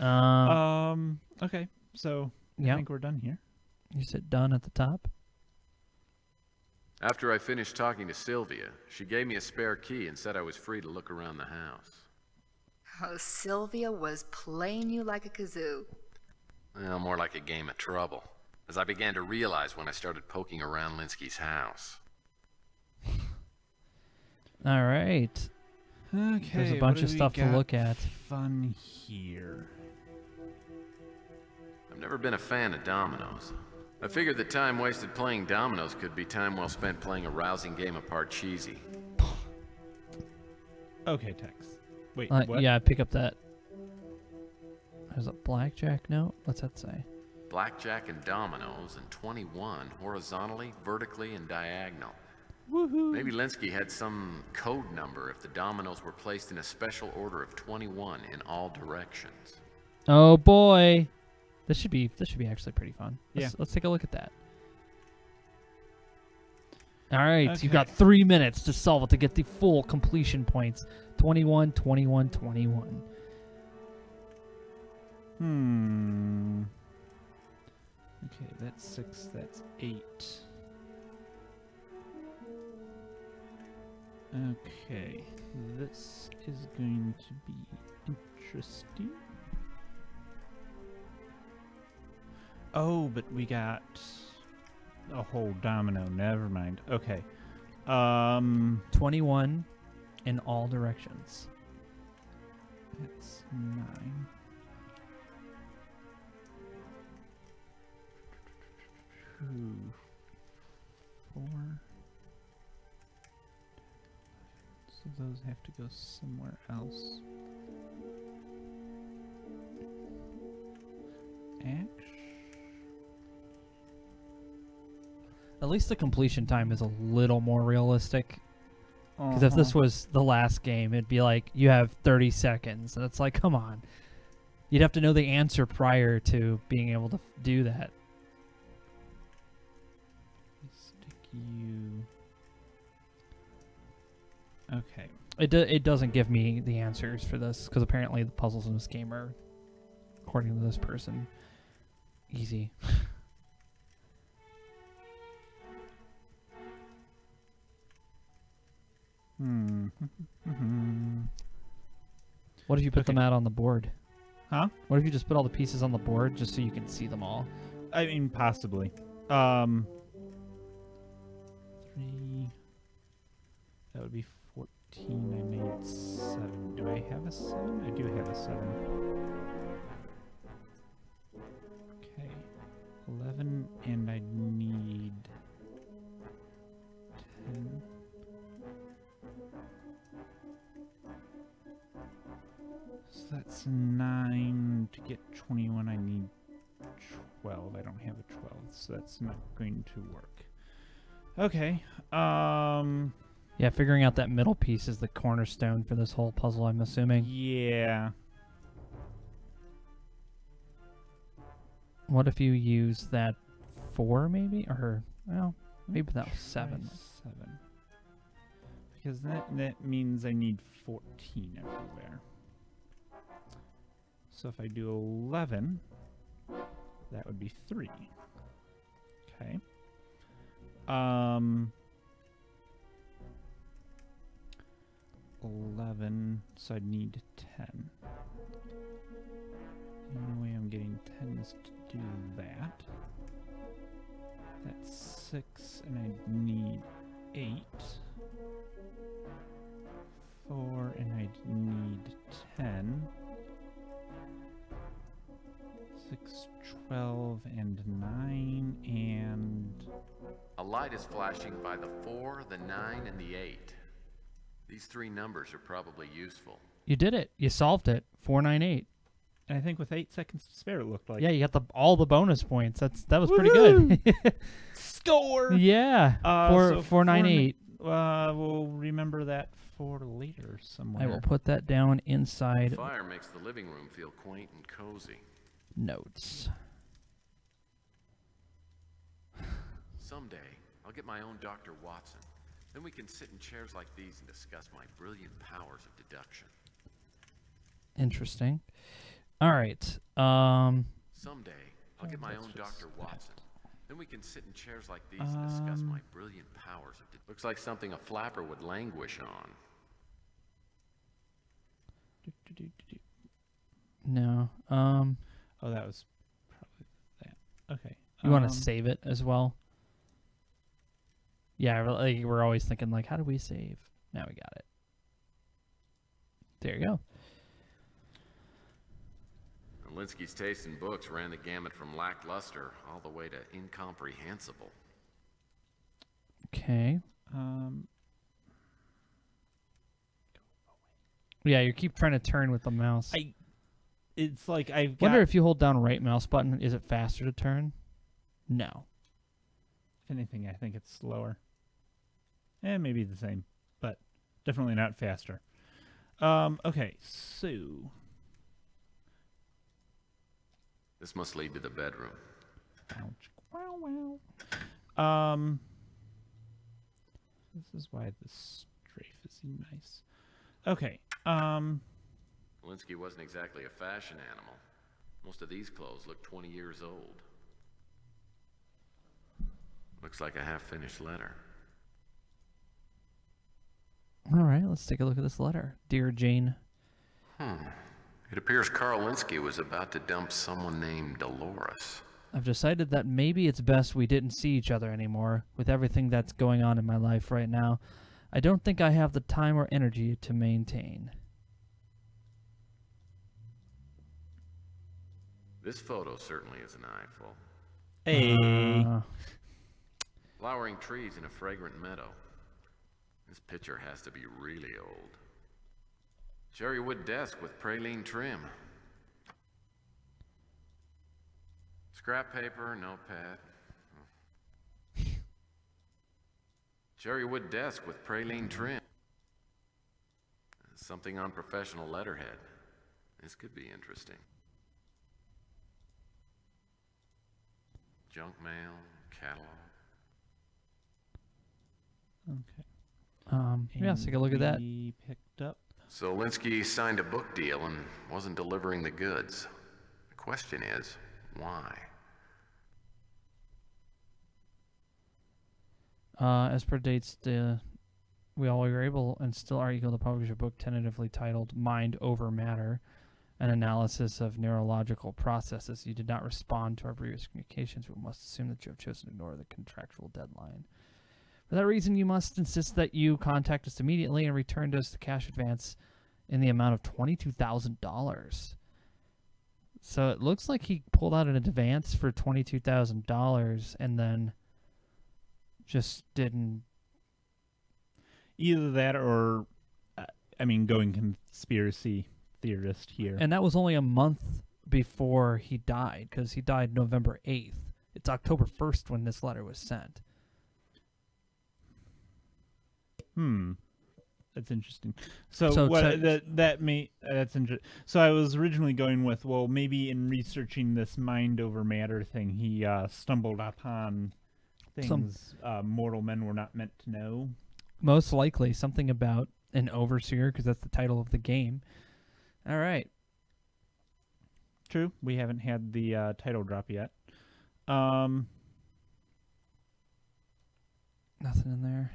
Okay, so I think we're done here. You said done at the top? After I finished talking to Sylvia, she gave me a spare key and said I was free to look around the house. Oh, Sylvia was playing you like a kazoo. Well, more like a game of trouble, as I began to realize when I started poking around Linsky's house. All right. Okay, there's a bunch of stuff to look at. Fun here. I've never been a fan of dominoes. I figured that time wasted playing dominoes could be time well spent playing a rousing game of Parcheesi. Okay, Tex. Wait, what? Yeah, pick up that. There's a blackjack note. What's that say? Blackjack and dominoes, and 21 horizontally, vertically, and diagonal. Woohoo! Maybe Linsky had some code number if the dominoes were placed in a special order of 21 in all directions. Oh boy, this should be actually pretty fun. Yeah. Let's take a look at that. All right, Okay. you've got 3 minutes to solve it to get the full completion points. 21, 21, 21. Okay, that's 6, that's 8. Okay, this is going to be interesting. Oh, but we got a whole domino. Never mind. Okay. 21 in all directions. That's 9. Two, 4. So those have to go somewhere else. At least the completion time is a little more realistic. Because if this was the last game, it'd be like, you have 30 seconds. And it's like, come on. You'd have to know the answer prior to being able to do that. Stick you. Okay. It doesn't give me the answers for this, because apparently the puzzles in this game are, according to this person, easy. What if you put them out on the board? Huh? What if you just put all the pieces on the board just so you can see them all? I mean, possibly. 3. That would be 14. I made 7. Do I have a 7? I do have a 7. Okay. 11, and I need 10. So that's 9. To get 21, I need 12. I don't have a 12, so that's not going to work. Okay. Yeah, figuring out that middle piece is the cornerstone for this whole puzzle, I'm assuming. Yeah. What if you use that 4, maybe? Or, well, maybe that was 7. 7. Because that means I need 14 everywhere. So if I do 11, that would be 3. Okay. 11, so I'd need 10. The only way I'm getting 10 is to do that. That's 6, and I need 8. 4, and I need 10. 6, 12, and 9, and... A light is flashing by the 4, the 9, and the 8. These 3 numbers are probably useful. You did it. You solved it. 498. And I think with 8 seconds to spare, it looked like. Yeah, you got all the bonus points. That was pretty good. Score! Yeah. 498. We'll remember that for later somewhere. I will put that down inside Fire makes the living room feel quaint and cozy. notes. Someday, I'll get my own Dr. Watson. Then we can sit in chairs like these and discuss my brilliant powers of deduction. Interesting. All right. Someday, I'll get my own Dr. Watson. Then we can sit in chairs like these and discuss my brilliant powers of deduction. Looks like something a flapper would languish on. No. Oh, that was probably that. Okay. You want to save it as well? Yeah, we're always thinking, like, how do we save? Now we got it. There you go. Linsky's taste in books ran the gamut from lackluster all the way to incomprehensible. Okay. Yeah, you keep trying to turn with the mouse. it's like I've got... Wonder if you hold down right mouse button, is it faster to turn? No. If anything, I think it's slower. Maybe the same, but definitely not faster. Okay, so... This must lead to the bedroom. Ouch. Wow, wow. This is why this strafe is nice. Okay, Linsky wasn't exactly a fashion animal. Most of these clothes look 20 years old. Looks like a half-finished letter. All right, let's take a look at this letter. Dear Jane. It appears Carl Linsky was about to dump someone named Dolores. I've decided that maybe it's best we didn't see each other anymore. With everything that's going on in my life right now, I don't think I have the time or energy to maintain. This photo certainly is an eyeful. hey. Flowering trees in a fragrant meadow. This picture has to be really old. Cherry wood desk with praline trim. Scrap paper, notepad. Cherry wood desk with praline trim. Something on professional letterhead. This could be interesting. Junk mail, catalog. Okay. Yeah, let's take a look at that. We picked up. So Linsky signed a book deal and wasn't delivering the goods. The question is, why? As per dates, we all were able and still are eager to publish a book tentatively titled Mind Over Matter, an analysis of neurological processes. You did not respond to our previous communications. We must assume that you have chosen to ignore the contractual deadline. For that reason, you must insist that you contact us immediately and return to us the cash advance in the amount of $22,000. So it looks like he pulled out an advance for $22,000 and then just didn't. Either that or, going conspiracy theorist here. And that was only a month before he died, because he died November 8th. It's October 1st when this letter was sent. That's interesting. So what that's interesting. So I was originally going with, well, maybe in researching this mind over matter thing, he stumbled upon things mortal men were not meant to know. Most likely something about an overseer, because that's the title of the game. All right. True. We haven't had the title drop yet. Nothing in there.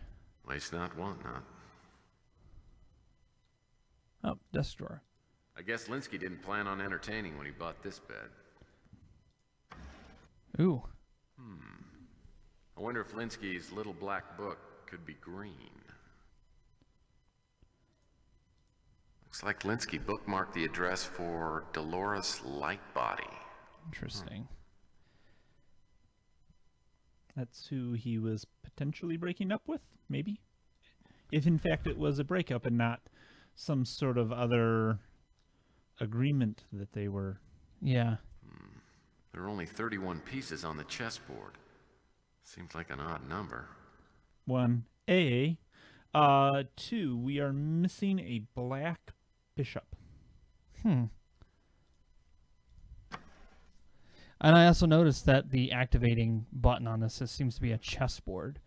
Waste not, want not. Oh, desk drawer. I guess Linsky didn't plan on entertaining when he bought this bed. Ooh. I wonder if Linsky's little black book could be green. Looks like Linsky bookmarked the address for Dolores Lightbody. Interesting. That's who he was potentially breaking up with, maybe? If in fact it was a breakup and not some sort of other agreement that they were... Yeah. There are only 31 pieces on the chessboard. Seems like an odd number. 1A. 2, we are missing a black bishop. And I also noticed that the activating button on this seems to be a chessboard.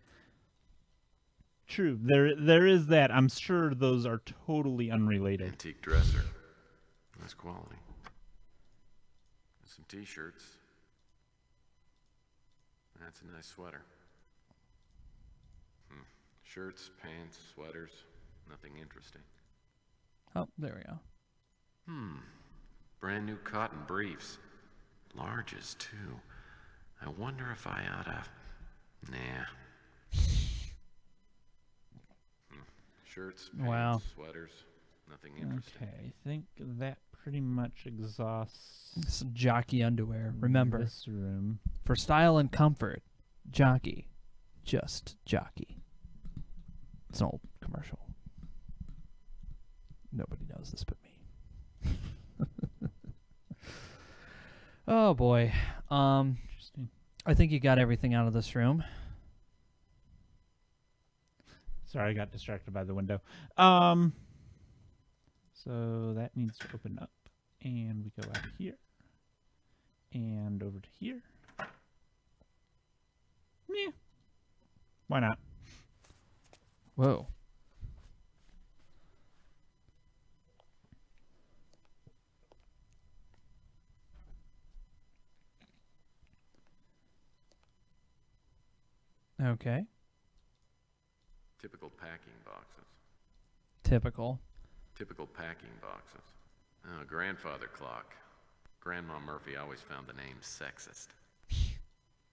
True. There is that. I'm sure those are totally unrelated. Antique dresser. Nice quality. Some t-shirts. That's a nice sweater. Shirts, pants, sweaters. Nothing interesting. Oh, there we go. Brand new cotton briefs. Larges, too. I wonder if I oughta... Nah. Shirts, pants, Wow. sweaters. Nothing interesting. Okay, I think that pretty much exhausts This is jockey underwear. Remember, this room. for style and comfort, jockey, just jockey. It's an old commercial. Nobody knows this but me. Oh boy. Interesting. I think you got everything out of this room. Sorry, I got distracted by the window. So that needs to open up. And we go out here. And over to here. Yeah. Why not? Whoa. Okay. Typical packing boxes. Typical. Typical packing boxes. Oh, grandfather clock. Grandma Murphy always found the name sexist.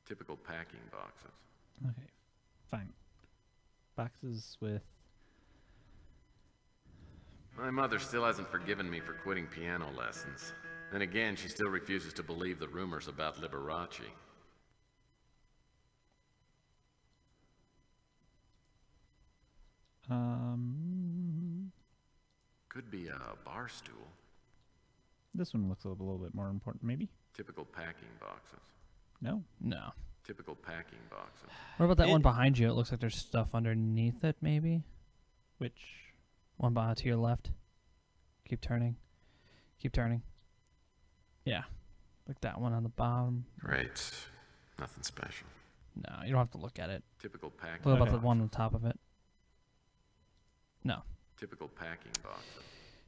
Typical packing boxes. Okay. Fine. Boxes with... My mother still hasn't forgiven me for quitting piano lessons. Then again, she still refuses to believe the rumors about Liberace. Could be a bar stool. This one looks a little bit more important, maybe? Typical packing boxes. No. No. Typical packing boxes. What about that one behind you? It looks like there's stuff underneath it, maybe? Which? One behind to your left. Keep turning. Keep turning. Yeah. Like that one on the bottom. Great. Nothing special. No, you don't have to look at it. Typical packing What about Okay. the one on the top of it? No. Typical packing boxes.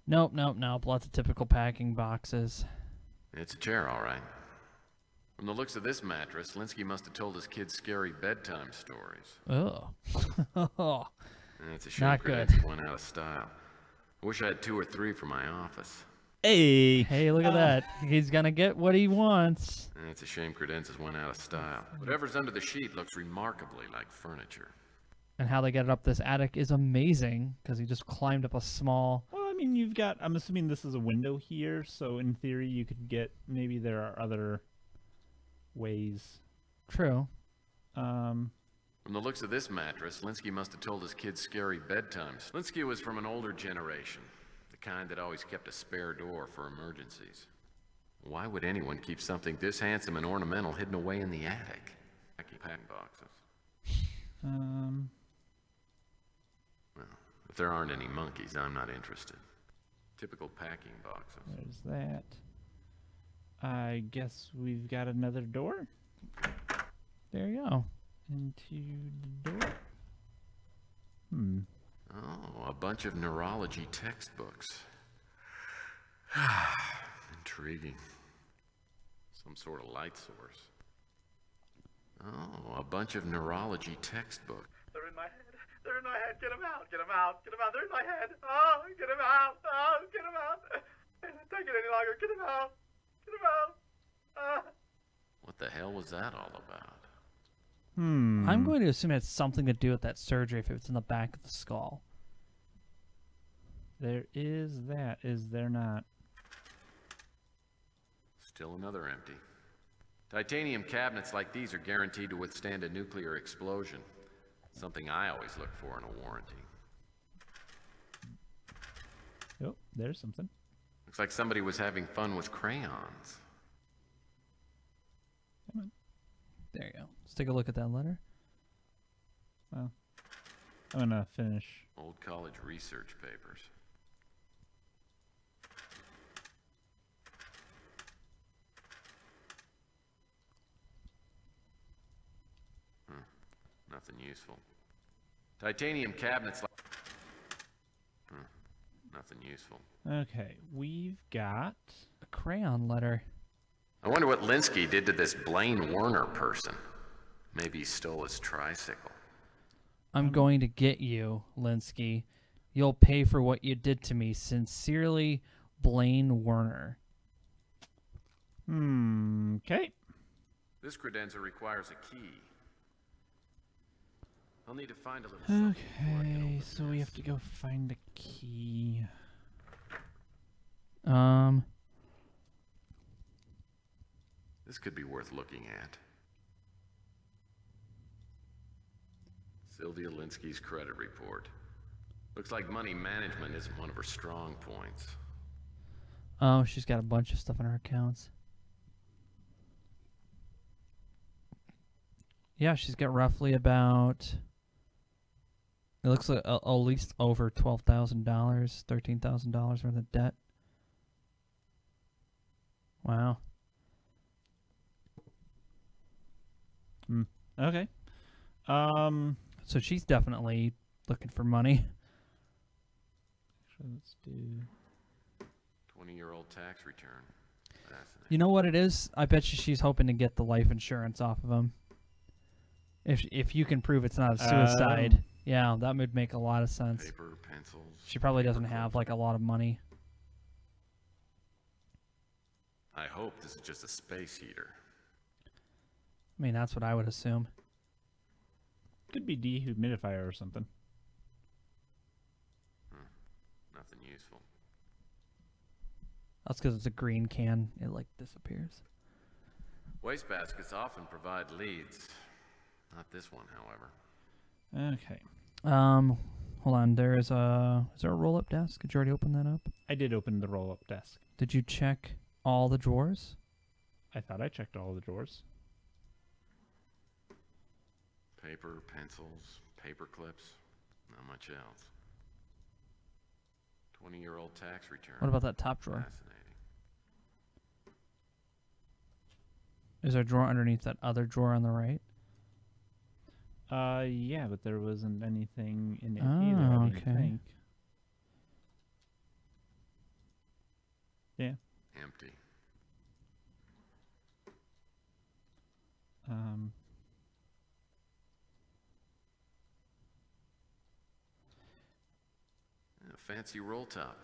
Nope, nope, nope. Lots of typical packing boxes. It's a chair, all right. From the looks of this mattress, Linsky must have told his kids scary bedtime stories. Oh. It's a shame Not good. credentials went out of style. I wish I had 2 or 3 for my office. Hey! Hey, look at that. He's gonna get what he wants. It's a shame credentials went out of style. Whatever's under the sheet looks remarkably like furniture. And how they get it up this attic is amazing, because he just climbed up a small... Well, I mean, you've got... I'm assuming this is a window here, so in theory you could get... Maybe there are other ways. True. From the looks of this mattress, Linsky must have told his kids scary bedtimes. Linsky was from an older generation, the kind that always kept a spare door for emergencies. Why would anyone keep something this handsome and ornamental hidden away in the attic? Packing boxes. Well, if there aren't any monkeys, I'm not interested. Typical packing boxes. There's that. I guess we've got another door There you go. into the door. Oh, a bunch of neurology textbooks. Intriguing. Some sort of light source. Oh, a bunch of neurology textbooks. They're in my head. They're in my head. Get them out. Get them out. Get them out. They're in my head. Oh, get them out. Oh, get them out. I can't take it any longer. Get them out. Get them out. What the hell was that all about? I'm going to assume it has something to do with that surgery if it's in the back of the skull. There is that, is there not? Still another empty. Titanium cabinets like these are guaranteed to withstand a nuclear explosion. Something I always look for in a warranty. Oh, there's something. Looks like somebody was having fun with crayons. Come on. There you go. Let's take a look at that letter. Well, I'm gonna finish. Old college research papers. Nothing useful. Titanium cabinets like... Nothing useful. Okay, we've got... A crayon letter. I wonder what Linsky did to this Blaine Werner person. Maybe he stole his tricycle. I'm going to get you, Linsky. You'll pay for what you did to me. Sincerely, Blaine Werner. Okay. This credenza requires a key. I'll need to find a little something before I can Okay, open so we have to go find a key. This could be worth looking at. Sylvia Linsky's credit report. Looks like money management isn't one of her strong points. Oh, she's got a bunch of stuff in her accounts. Yeah, she's got roughly about. It looks like at least over $12,000, $13,000 worth of debt. Wow. Okay. So she's definitely looking for money. So let's do 20-year-old tax return. Fascinating. You know what it is? I bet you she's hoping to get the life insurance off of him. If you can prove it's not a suicide, yeah, that would make a lot of sense. Paper, pencils. She probably doesn't have like a lot of money. I hope this is just a space heater. I mean, that's what I would assume. could be dehumidifier or something. Nothing useful. That's because it's a green can. It like disappears. Wastebaskets often provide leads. Not this one, however. Okay. Hold on. Is there a roll-up desk? Did you already open that up? I did open the roll-up desk. Did you check all the drawers? I thought I checked all the drawers. Paper, pencils, paper clips. Not much else. 20-year-old tax return. What about that top drawer? Fascinating. Is there a drawer underneath that other drawer on the right? Yeah, but there wasn't anything in it Oh, either, I didn't okay. think. Yeah. Empty. A fancy roll top.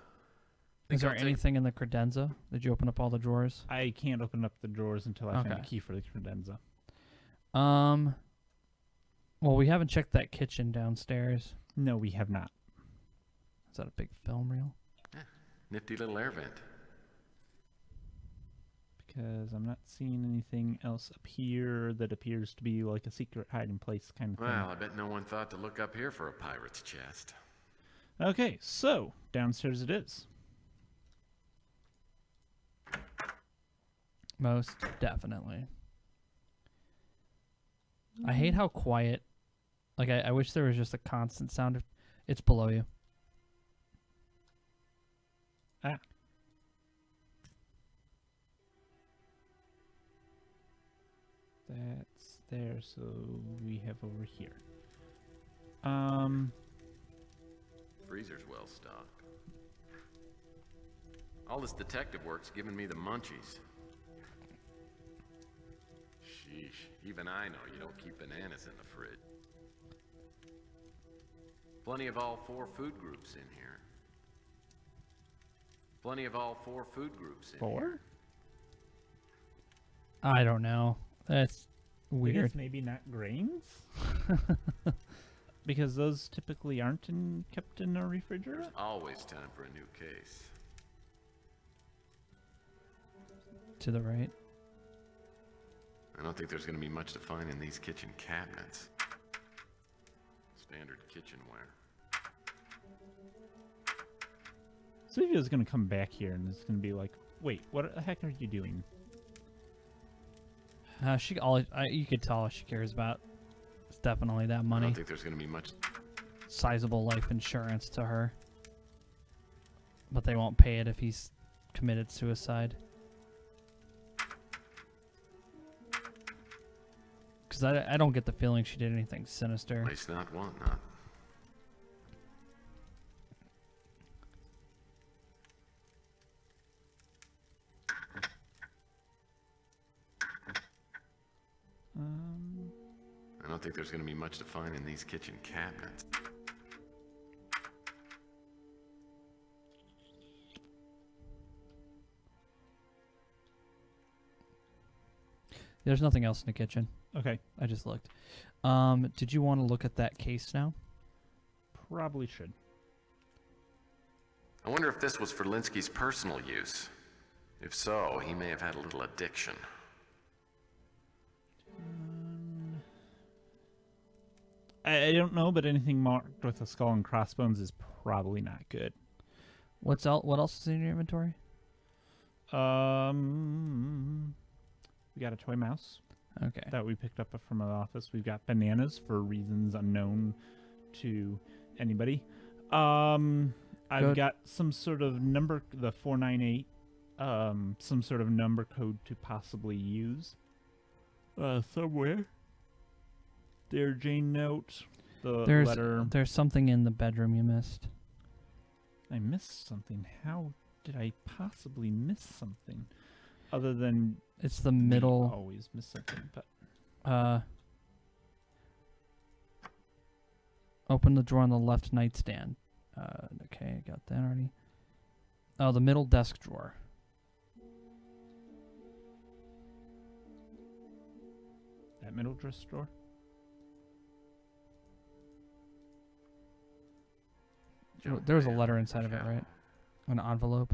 Is there anything in the credenza? Did you open up all the drawers? I can't open up the drawers until I find Okay. a key for the credenza. Well, we haven't checked that kitchen downstairs. No, we have not. Is that a big film reel? Nifty little air vent. Because I'm not seeing anything else up here that appears to be like a secret hiding place kind of thing. Well, I bet no one thought to look up here for a pirate's chest. Okay, so downstairs it is. Most definitely. I hate how quiet. Like, I wish there was just a constant sound of... It's below you. Ah. That's there, so we have over here. Freezer's well stocked. All this detective work's giving me the munchies. Sheesh, even I know you don't keep bananas in the fridge. Plenty of all 4 food groups in here. Plenty of all 4 food groups in 4? here. I don't know. That's I weird. guess maybe not grains? Because those typically aren't kept in a refrigerator? There's always time for a new case. To the right. I don't think there's going to be much to find in these kitchen cabinets. Standard kitchenware. Sylvia's gonna come back here and it's gonna be like, wait, what the heck are you doing? You could tell all she cares about. It's definitely that I money. don't think there's going to be much. Sizable life insurance to her. But they won't pay it if he's committed suicide. Because I don't get the feeling she did anything sinister. Place not, want not. I don't think there's going to be much to find in these kitchen cabinets. There's nothing else in the kitchen. Okay. I just looked. Did you want to look at that case now? Probably should. I wonder if this was for Linsky's personal use. If so, he may have had a little addiction. I don't know, but anything marked with a skull and crossbones is probably not good. What else is in your inventory? We got a toy mouse. Okay. that we picked up from our office. We've got bananas for reasons unknown to anybody. I've Good. got some sort of number, the 498, some sort of number code to possibly use somewhere. Dear Jane note, the letter. There's something in the bedroom you missed. I missed something. How did I possibly miss something? Other than It's the we middle. always miss something, but Open the drawer on the left nightstand. Okay, I got that already. Oh, the middle desk drawer. that middle dress drawer. There was a letter inside of it, right? An envelope.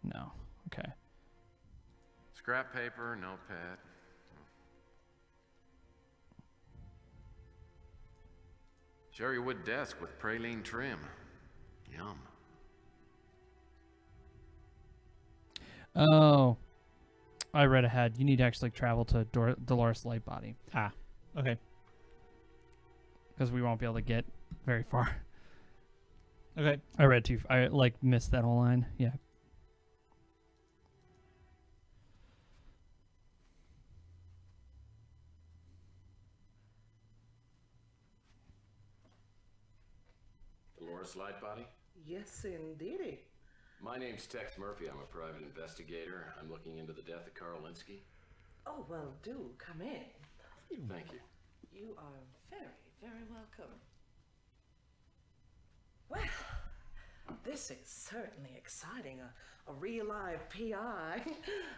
No. Okay. Scrap paper, notepad. Cherry wood desk with praline trim. Yum. Oh. I read ahead. You need to actually travel to Dolores Lightbody. Ah, okay. Because we won't be able to get very far. Okay. I read too. I missed that whole line. Yeah. Dolores Lightbody? Yes, indeedy. My name's Tex Murphy. I'm a private investigator. I'm looking into the death of Carl Linsky. Oh, well, do come in. Thank you. You are very, very welcome. Well, this is certainly exciting. A real live PI.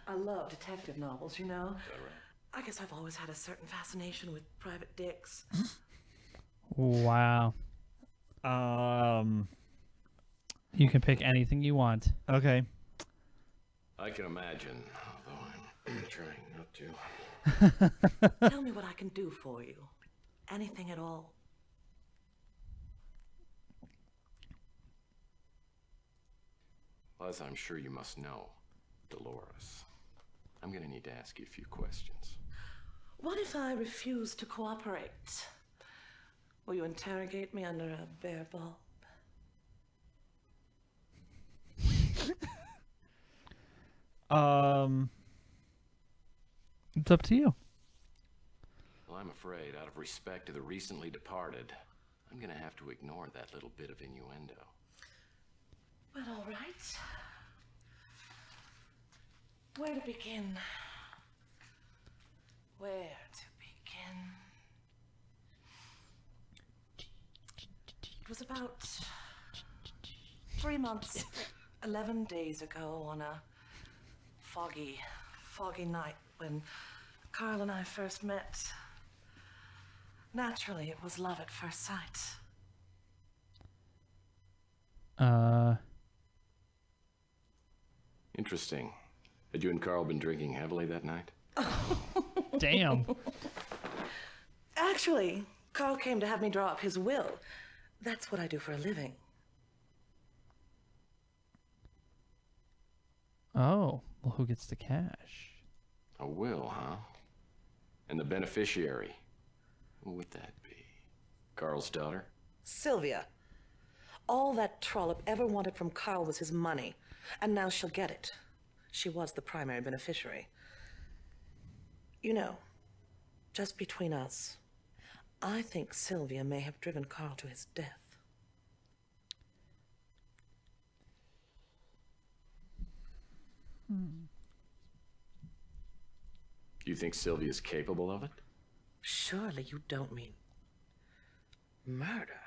I love detective novels, you know. Is that right? I guess I've always had a certain fascination with private dicks. Wow. You can pick anything you want. Okay. I can imagine, although I'm trying not to. Tell me what I can do for you. Anything at all. As I'm sure you must know, Dolores, I'm gonna need to ask you a few questions. What if I refuse to cooperate? Will you interrogate me under a bare bulb? It's up to you. Well, I'm afraid, out of respect to the recently departed, I'm gonna have to ignore that little bit of innuendo. Well, all right. Where to begin? Where to begin? It was about 3 months, 11 days ago on a foggy night when Carl and I first met. Naturally, it was love at first sight. Interesting. Had you and Carl been drinking heavily that night? Damn. Actually, Carl came to have me draw up his will. That's what I do for a living. Oh, well, who gets the cash? A will, huh? And the beneficiary? Who would that be? Carl's daughter? Sylvia. All that trollop ever wanted from Carl was his money, and now she'll get it. She was the primary beneficiary. You know, just between us, I think Sylvia may have driven Carl to his death. You think Sylvia's capable of it? Surely you don't mean murder.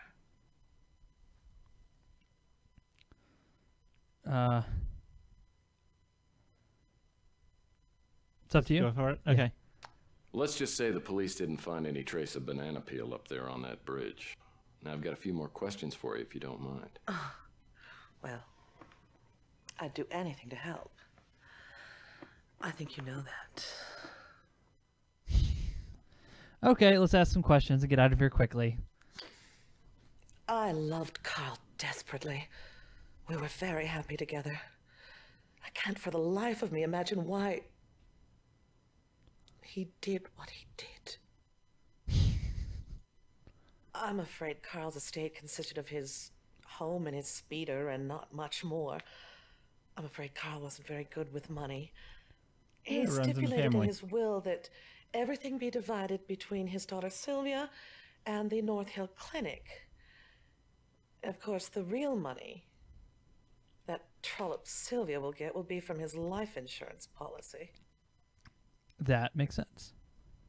It's up to you. Go for it. Okay. Let's just say the police didn't find any trace of banana peel up there on that bridge. Now I've got a few more questions for you if you don't mind. Well, I'd do anything to help. I think you know that. Okay, let's ask some questions and get out of here quickly. I loved Carl desperately. We were very happy together. I can't for the life of me imagine why he did what he did. I'm afraid Carl's estate consisted of his home and his speeder and not much more. I'm afraid Carl wasn't very good with money. He it runs in the stipulated in family. his will that everything be divided between his daughter Sylvia and the North Hill Clinic. Of course, the real money that trollop Sylvia will get will be from his life insurance policy. That makes sense.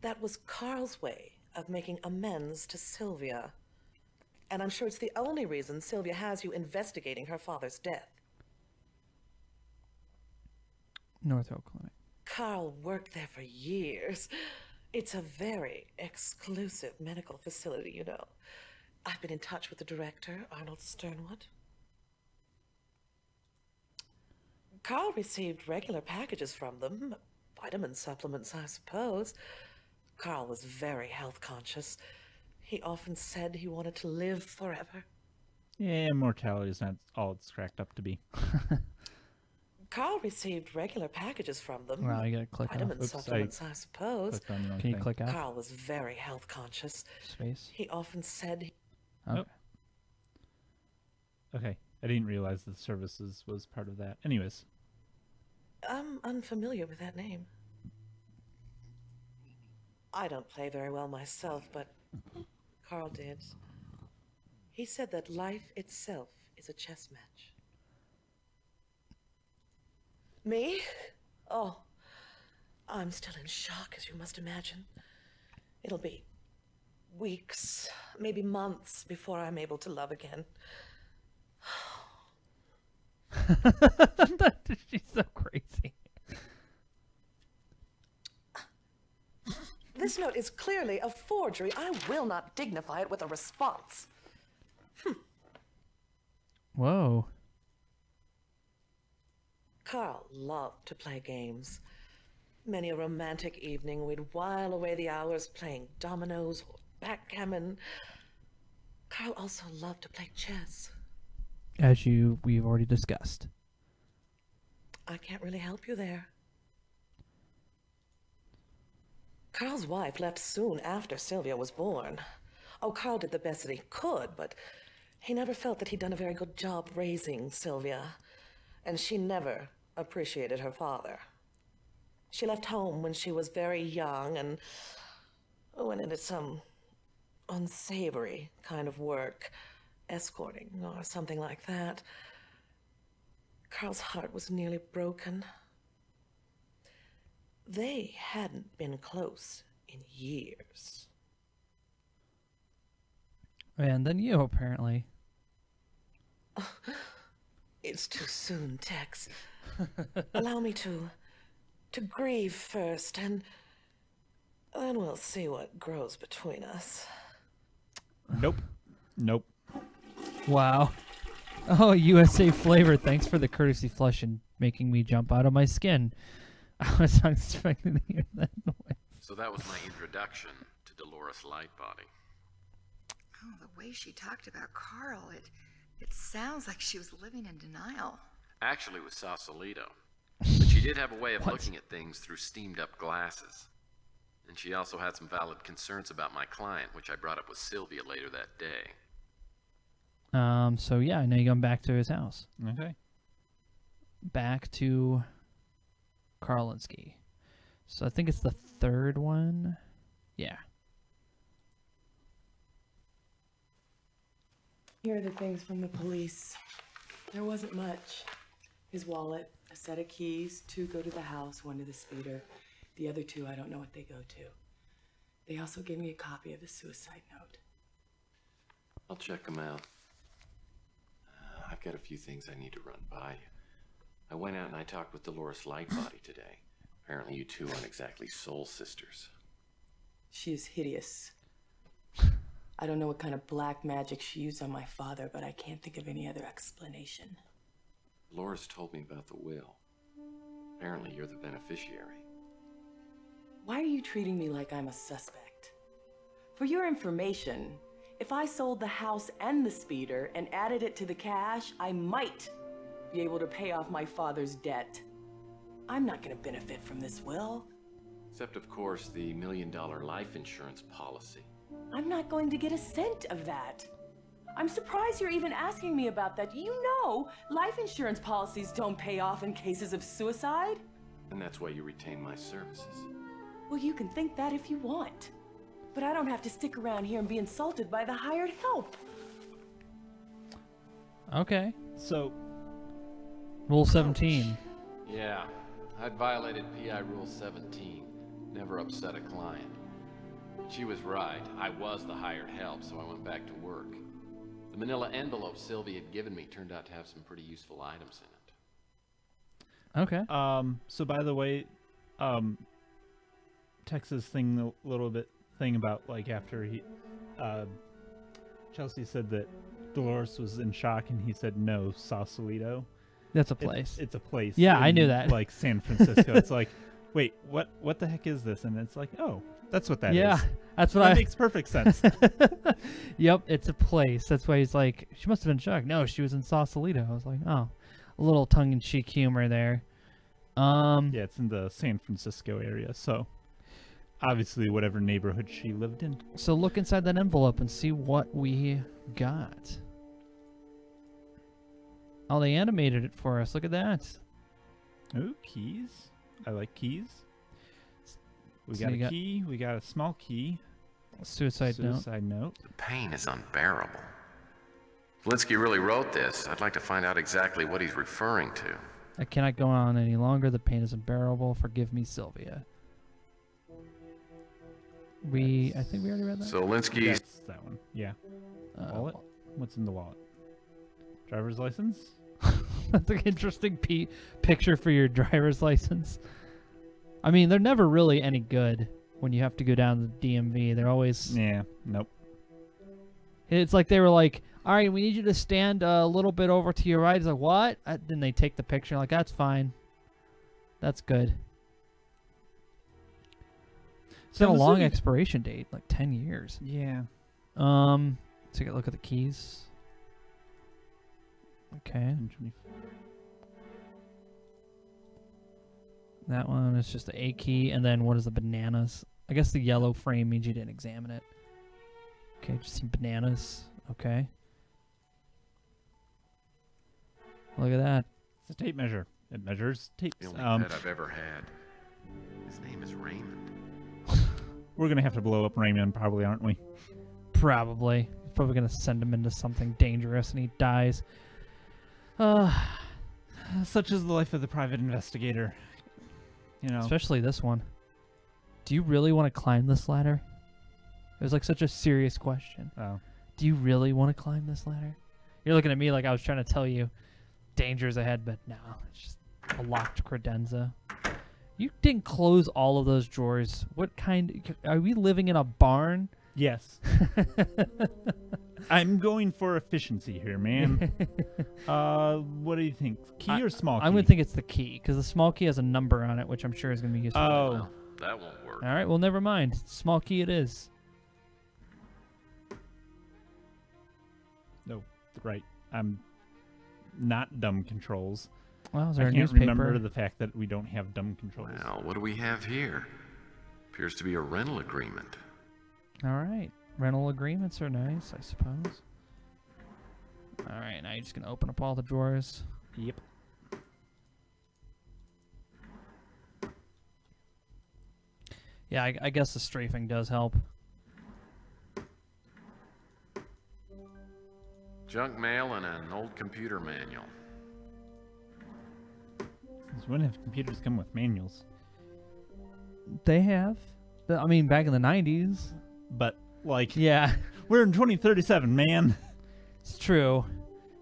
That was Carl's way of making amends to Sylvia. And I'm sure it's the only reason Sylvia has you investigating her father's death. North Hill Clinic. Carl worked there for years. It's a very exclusive medical facility, you know. I've been in touch with the director, Arnold Sternwood. Carl received regular packages from them. Vitamin supplements, I suppose. Carl was very health conscious. He often said he wanted to live forever. Yeah, mortality is not all it's cracked up to be. Carl received regular packages from them. Wow, you gotta click Vitamin off. supplements, I suppose. Clicked on the wrong Can you thing. click out? Carl was very health conscious. Space. He often said... Okay. Okay, I didn't realize the services was part of that. Anyways. I'm unfamiliar with that name. I don't play very well myself, but Carl did. He said that life itself is a chess match. Me? Oh, I'm still in shock, as you must imagine. It'll be weeks, maybe months before I'm able to love again. She's so crazy. This note is clearly a forgery. I will not dignify it with a response. Whoa. Carl loved to play games. Many a romantic evening, we'd while away the hours playing dominoes or backgammon. Carl also loved to play chess. As we've already discussed. I can't really help you there. Carl's wife left soon after Sylvia was born. Oh, Carl did the best that he could, but he never felt that he'd done a very good job raising Sylvia, and she never appreciated her father. She left home when she was very young and went into some unsavory kind of work, escorting or something like that. Carl's heart was nearly broken. They hadn't been close in years. And then you, apparently. It's too soon, Tex. Allow me to grieve first, and then we'll see what grows between us. Nope. Nope. Wow. Oh, USA flavor. Thanks for the courtesy flush and making me jump out of my skin. I was not expecting to hear that noise. So that was my introduction to Dolores Lightbody. Oh, the way she talked about Carl, it sounds like she was living in denial. Actually, it was Sausalito. But she did have a way of What? looking at things through steamed-up glasses. And she also had some valid concerns about my client, which I brought up with Sylvia later that day. So yeah, now you're going back to his house. Okay. Back to Karlinski. So I think it's the third one. Yeah. Here are the things from the police. There wasn't much. His wallet, a set of keys, 2 go to the house, 1 to the speeder. The other 2, I don't know what they go to. They also gave me a copy of the suicide note. I'll check them out. I've got a few things I need to run by you. I went out and I talked with Dolores Lightbody today. Apparently you two aren't exactly soul sisters. She is hideous. I don't know what kind of black magic she used on my father, but I can't think of any other explanation. Dolores told me about the will. Apparently you're the beneficiary. Why are you treating me like I'm a suspect? For your information, if I sold the house and the speeder and added it to the cash, I might be able to pay off my father's debt. I'm not going to benefit from this will. Except, of course, the $1 million life insurance policy. I'm not going to get a cent of that. I'm surprised you're even asking me about that. You know, life insurance policies don't pay off in cases of suicide. And that's why you retain my services. Well, you can think that if you want. But I don't have to stick around here and be insulted by the hired help. Okay. So, Rule 17. Yeah, I'd violated PI Rule 17. Never upset a client. She was right. I was the hired help, so I went back to work. The manila envelope Sylvie had given me turned out to have some pretty useful items in it. Okay. So by the way, Texas thing, a little bit thing about, like, after he, Chelsea said that Dolores was in shock, and he said no, Sausalito. That's a place. It's a place. Yeah, I knew that. Like San Francisco. It's like, wait, what the heck is this? And it's like, oh, that's what that is. Yeah, that's what that makes perfect sense. Yep, it's a place. That's why he's like, she must have been shocked. No, she was in Sausalito. I was like, oh, a little tongue-in-cheek humor there. Yeah, it's in the San Francisco area, so obviously whatever neighborhood she lived in. So look inside that envelope and see what we got. Oh, they animated it for us. Look at that. Oh, keys. I like keys. We So got you a key. We got a small key. Suicide note. Suicide note. The pain is unbearable. Linsky really wrote this. I'd like to find out exactly what he's referring to. I cannot go on any longer. The pain is unbearable. Forgive me, Sylvia. I think we already read that. So Linsky's... That's that one. Yeah. Wallet? What's in the wallet? Driver's license? That's an interesting picture for your driver's license. I mean, they're never really any good when you have to go down to the DMV. They're always... Yeah, nope. It's like they were like, all right, we need you to stand a little bit over to your right. It's like, what? Then they take the picture. Like, that's fine. That's good. It's got a long expiration date, like 10 years. Yeah. Take a look at the keys. Okay. That one is just the A key, and then what is the bananas? I guess the yellow frame means you didn't examine it. Okay, just some bananas. Okay. Look at that. It's a tape measure. It measures tapes. The only pet I've ever had. His name is Raymond. We're going to have to blow up Raymond, probably, aren't we? Probably. Probably going to send him into something dangerous and he dies. Such is the life of the private investigator. You know. Especially this one. Do you really want to climb this ladder? It was like such a serious question. Oh. Do you really want to climb this ladder? You're looking at me like I was trying to tell you dangers ahead, but no. It's just a locked credenza. You didn't close all of those drawers. What kind... Are we living in a barn? Yes. I'm going for efficiency here, man. What do you think? Key or small key? I'm going to think it's the key, because the small key has a number on it, which I'm sure is going to be useful. Oh. Well, that won't work. All right, well, never mind. Small key it is. No, right. I'm not dumb controls. Well, is there I a can't newspaper? remember the fact that we don't have dumb controls. Well, what do we have here? Appears to be a rental agreement. All right. Rental agreements are nice, I suppose. All right, now you're just going to open up all the drawers. Yep. Yeah, I guess the strafing does help. Junk mail and an old computer manual. Since when have computers come with manuals? They have. I mean, back in the 90s. But, like... Yeah. We're in 2037, man. It's true.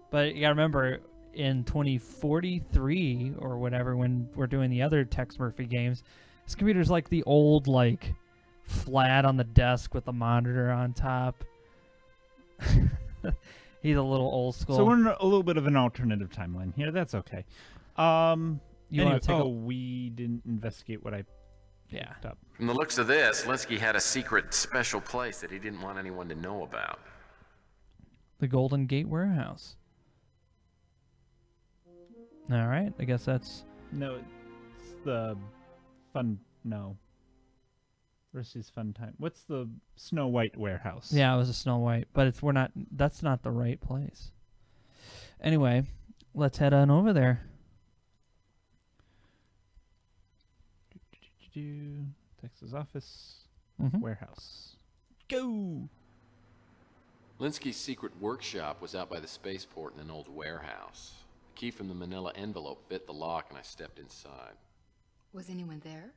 But you gotta remember, in 2043 or whatever, when we're doing the other Tex Murphy games, this computer's like the old, like, flat on the desk with the monitor on top. He's a little old school. So we're in a little bit of an alternative timeline here. That's okay. Anyway, we didn't investigate what I picked up. From the looks of this, Linsky had a secret special place that he didn't want anyone to know about. The Golden Gate Warehouse. All right, I guess that's... No, the fun? No. Versus Fun Time. What's the Snow White warehouse? Yeah, it was a Snow White, but we're not. That's not the right place. Anyway, let's head on over there. Texas office. Mhm. Warehouse. Go! Linsky's secret workshop was out by the spaceport in an old warehouse. The key from the manila envelope fit the lock and I stepped inside. Was anyone there?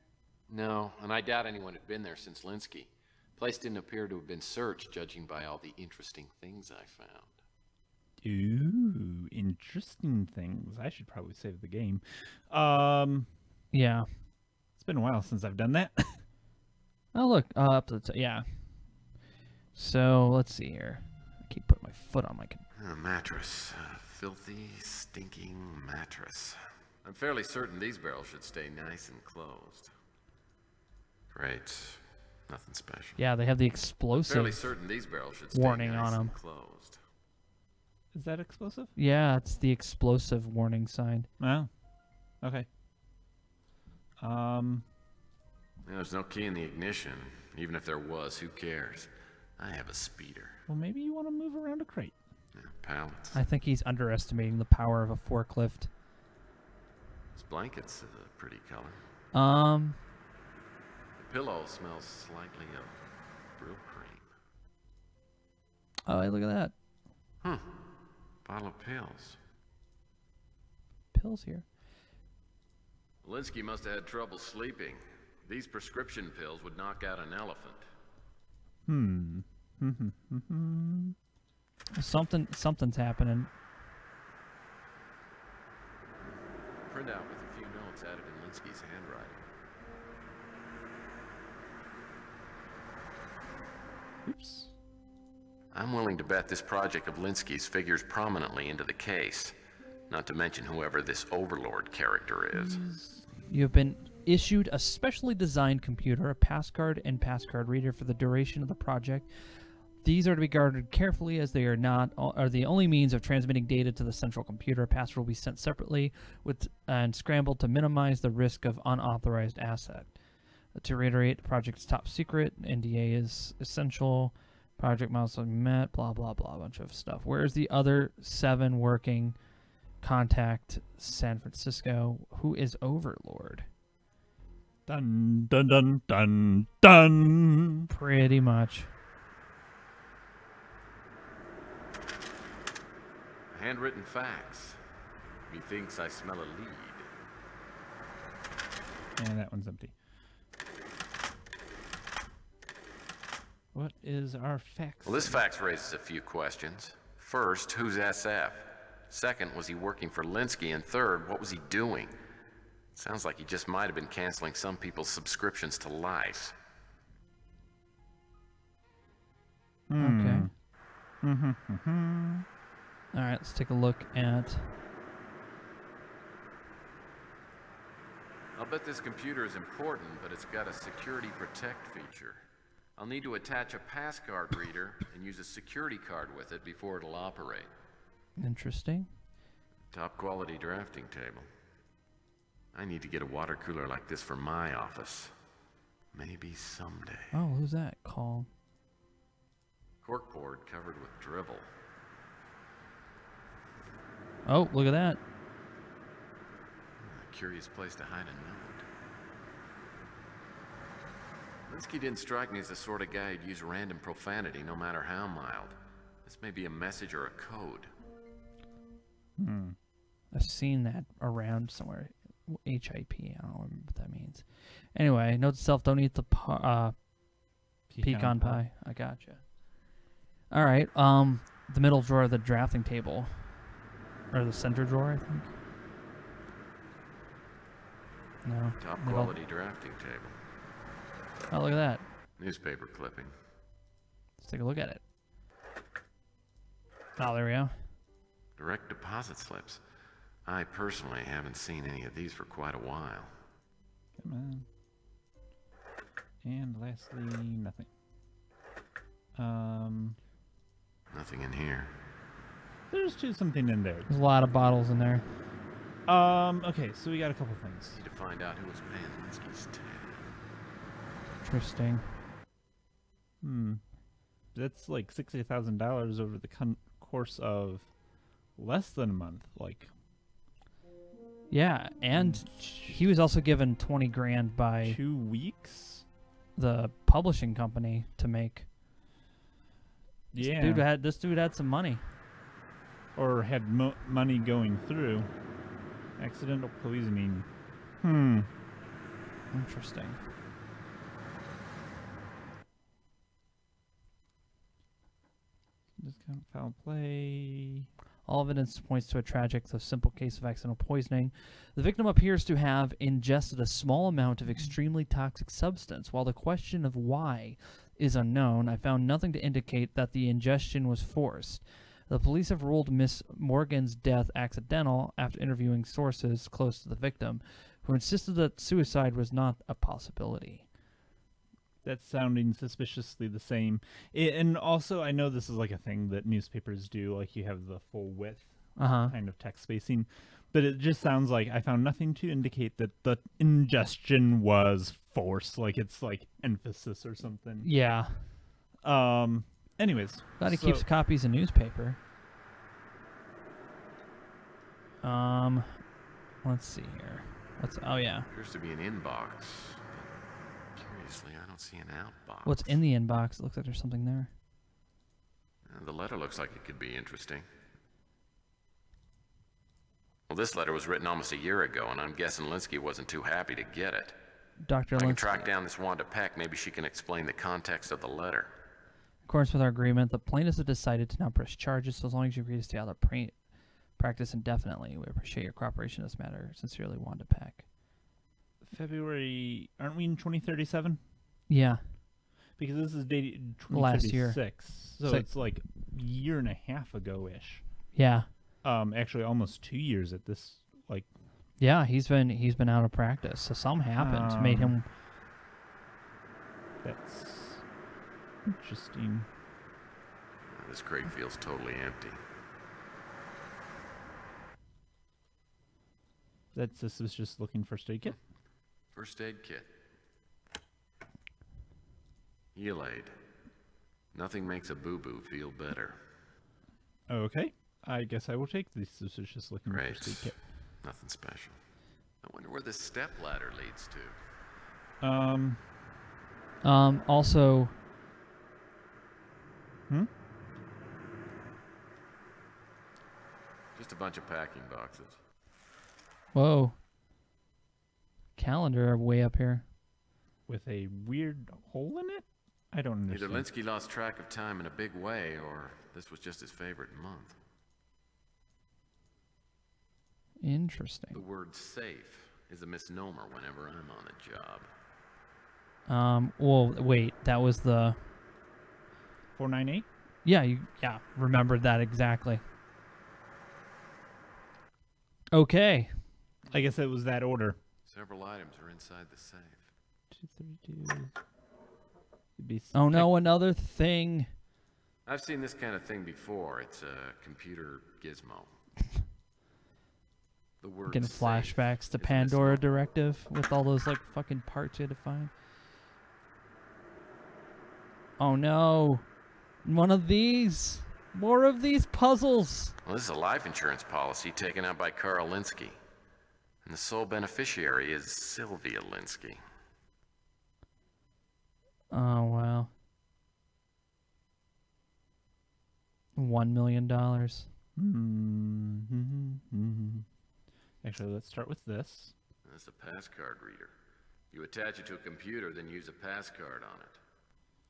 No, and I doubt anyone had been there since Linsky. The place didn't appear to have been searched, judging by all the interesting things I found. Ooh, interesting things. I should probably save the game. Yeah. It's been a while since I've done that. Oh, look. Up to the yeah. So, let's see here. I keep putting my foot on my... A mattress. A filthy, stinking mattress. I'm fairly certain these barrels should stay nice and closed. Great. Nothing special. Yeah, they have the I'm explosive fairly certain these barrels should stay warning nice on them. and closed. Is that explosive? Yeah, it's the explosive warning sign. Oh. Okay. There's no key in the ignition. Even if there was, who cares? I have a speeder. Well, maybe you want to move around a crate. Yeah, pallets. I think he's underestimating the power of a forklift. This blanket's a pretty color. The pillow smells slightly of brill cream. Oh, hey, look at that. Huh. Bottle of pills. Pills here. Linsky must have had trouble sleeping. These prescription pills would knock out an elephant. Something's happening. Printout with a few notes added in Linsky's handwriting. Oops. I'm willing to bet this project of Linsky's figures prominently into the case. Not to mention whoever this Overlord character is. You have been issued a specially designed computer, a passcard and passcard reader for the duration of the project. These are to be guarded carefully as they are the only means of transmitting data to the central computer. A password will be sent separately and scrambled to minimize the risk of unauthorized asset. To reiterate, the project's top secret. NDA is essential. Project milestone met. Blah, blah, blah. A bunch of stuff. Where's the other 7 working? Contact San Francisco. Who is Overlord? Dun, dun, dun, dun, dun. Pretty much. Handwritten fax. Methinks I smell a lead. And that one's empty. What is our fax? Well, this fax raises a few questions. First, who's SF? Second, was he working for Linsky? And third, what was he doing? Sounds like he just might have been canceling some people's subscriptions to Life. Okay. All right, let's take a look at... I'll bet this computer is important, but it's got a security protect feature. I'll need to attach a passcard reader and use a security card with it before it'll operate. Interesting. Top quality drafting table. I need to get a water cooler like this for my office. Maybe someday. Oh, who's that? Call. Corkboard covered with dribble. Oh, look at that. A curious place to hide a note. Linsky didn't strike me as the sort of guy who'd use random profanity, no matter how mild. This may be a message or a code. I've seen that around somewhere. HIP. I don't remember what that means. Anyway, note to self: don't eat the pecan pie. I gotcha. All right. The middle drawer of the drafting table, or the center drawer, I think. No. Top middle. quality drafting table. Oh, look at that. Newspaper clipping. Let's take a look at it. Oh, there we go. Direct deposit slips. I personally haven't seen any of these for quite a while. Come on. And lastly, nothing. Nothing in here. There's something in there. There's a lot of bottles in there. Okay, so we got a couple things. Need to find out who was paying Linsky's tab. Interesting. That's like $60,000 over the course of less than a month. Like, Yeah, and he was also given 20 grand by 2 weeks. the publishing company to make. Yeah. This dude had some money. Or had money going through. Accidental poisoning. Interesting. Discount foul play. All evidence points to a tragic, though simple case of accidental poisoning. The victim appears to have ingested a small amount of extremely toxic substance. While the question of why is unknown, I found nothing to indicate that the ingestion was forced. The police have ruled Miss Morgan's death accidental after interviewing sources close to the victim, who insisted that suicide was not a possibility. That's sounding suspiciously the same. And also, I know this is like a thing that newspapers do, like you have the full width kind of text spacing, but it just sounds like I found nothing to indicate that the ingestion was forced, like it's like emphasis or something. Yeah. Anyways. Glad he keeps copies of newspaper. Let's see here. Oh yeah. Appears to be an inbox. Curiously, I don't see an outbox. What's in the inbox? It looks like there's something there. The letter looks like it could be interesting. Well, this letter was written almost a year ago, and I'm guessing Linsky wasn't too happy to get it. Dr. If I can Linsky. track down this Wanda Peck, maybe she can explain the context of the letter. In accordance with our agreement, the plaintiffs have decided to not press charges, so as long as you agree to stay out of practice indefinitely. We appreciate your cooperation in this matter. Sincerely, Wanda Peck. February, aren't we in 2037? Yeah. Because this is dated 2036. Last year. So it's like a year and a half ago-ish. Yeah. Actually almost 2 years at this, like. Yeah, he's been out of practice. So something happened, made him. That's interesting. This crate feels totally empty. This is just looking for first aid kit. First aid kit. Heal-Aid. Nothing makes a boo-boo feel better. Okay. I guess I will take this. This is just looking for first aid kit. Nothing special. I wonder where this step ladder leads to. Also. Just a bunch of packing boxes. Whoa. Calendar way up here. With a weird hole in it? I don't understand. Either Linsky lost track of time in a big way, or this was just his favorite month. Interesting. The word safe is a misnomer whenever I'm on the job. Well, wait, that was the 498? Yeah, remembered that exactly. Okay. I guess it was that order. Several items are inside the safe. 232. Oh no, another thing. I've seen this kind of thing before. It's a computer gizmo. The word Getting safe flashbacks to is a Pandora misnomer. Directive with all those like fucking parts you had to find. Oh no. One of these. More of these puzzles. Well, this is a life insurance policy taken out by Carl Linsky. And the sole beneficiary is Sylvia Linsky. Oh wow. $1 million. Actually, let's start with this. That's a passcard reader. You attach it to a computer, then use a passcard on it.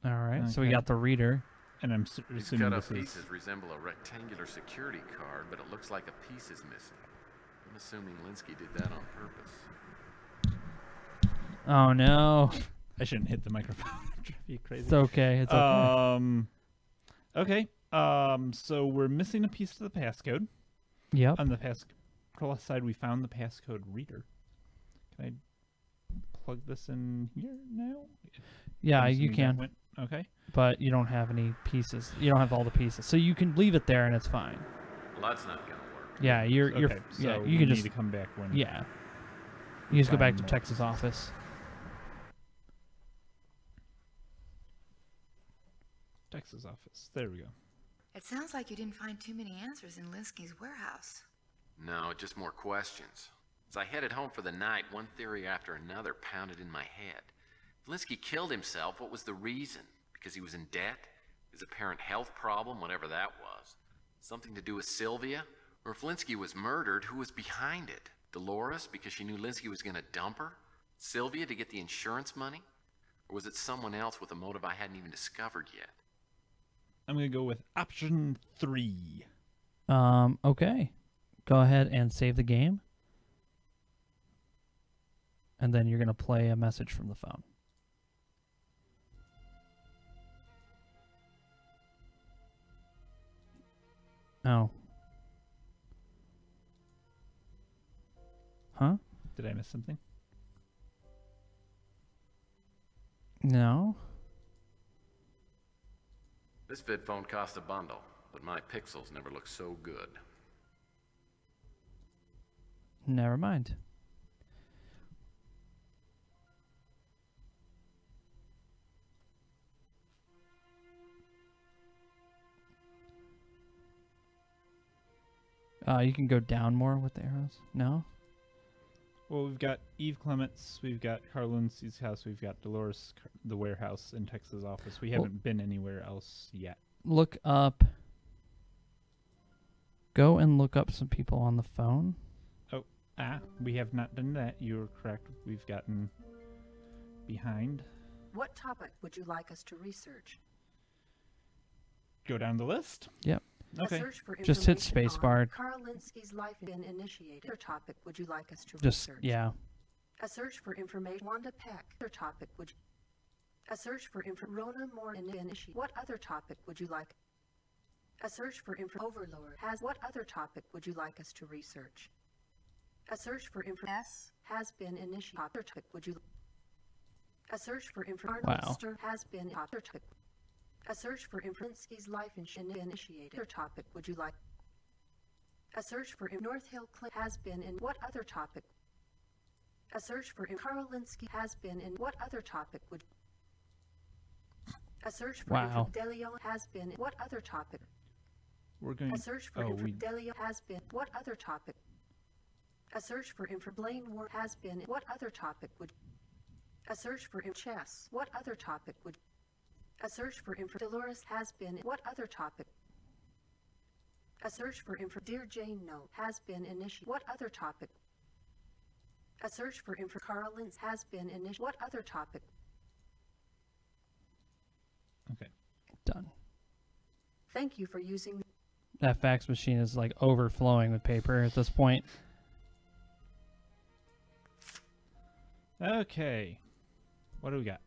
All right, so we Okay. got the reader. And I'm These assuming cut-up this pieces is... resemble a rectangular security card, but it looks like a piece is missing. I'm assuming Linsky did that on purpose. Oh no. I shouldn't hit the microphone. Be crazy. It's okay. It's okay. Okay. So we're missing a piece to the passcode. Yep. On the plus side, we found the passcode reader. Can I plug this in here now? Yeah, I'm you assuming can. that went- okay. But you don't have any pieces. You don't have all the pieces. So you can leave it there and it's fine. Well, that's not gonna work. Yeah, you're Okay, so yeah, we you can need just to come back when. yeah. You just go back to Find more. Texas office. Texas office. There we go. It sounds like you didn't find too many answers in Linsky's warehouse. No, just more questions. As I headed home for the night, one theory after another pounded in my head. If Linsky killed himself, what was the reason? Because he was in debt? His apparent health problem, whatever that was? Something to do with Sylvia? Or if Linsky was murdered, who was behind it? Dolores, because she knew Linsky was going to dump her? Sylvia to get the insurance money? Or was it someone else with a motive I hadn't even discovered yet? I'm going to go with option 3. Okay. Go ahead and save the game. And then you're going to play a message from the phone. Oh. Huh? Did I miss something? No. This vid phone cost a bundle, but my pixels never looked so good. Never mind. You can go down more with the arrows. No? Well, we've got Eve Clements, we've got Carl Lindsay's house, we've got Dolores, the warehouse in Texas office. We haven't been anywhere else yet. Look up. Go and look up some people on the phone. Oh, we have not done that. You're correct. We've gotten behind. What topic would you like us to research? Go down the list. Yep. Okay. A search for Just hit information spacebar. on Carl Linsky's life been initiated. What topic would you like us to Just, research? yeah. A search for information. Wanda Peck. What topic would you... A search for Rona Moore initiate. What other topic would you like? A search for Overlord has. What other topic would you like us to research? A search for S has been initiated. Other topic would you? A search for Arnold Wow. Stern has been other topic. A search for Linsky's life initiated. Other topic would you like? A search for North Hill Clinic has been in. What other topic? A search for Carl Linsky has been in. What other topic would? A search for Wow. Delio has been. What other topic? We're going. A search for Delio has been. What other topic? A search for Blaine Ward has been. What other topic would? A search for chess. What other topic would? A search for Dolores has been. What other topic? A search for Dear Jane No has been initiated. What other topic? A search for Carl Lintz has been initiated. What other topic? Okay. Done. Thank you for using. That fax machine is like overflowing with paper at this point. Okay. What do we got?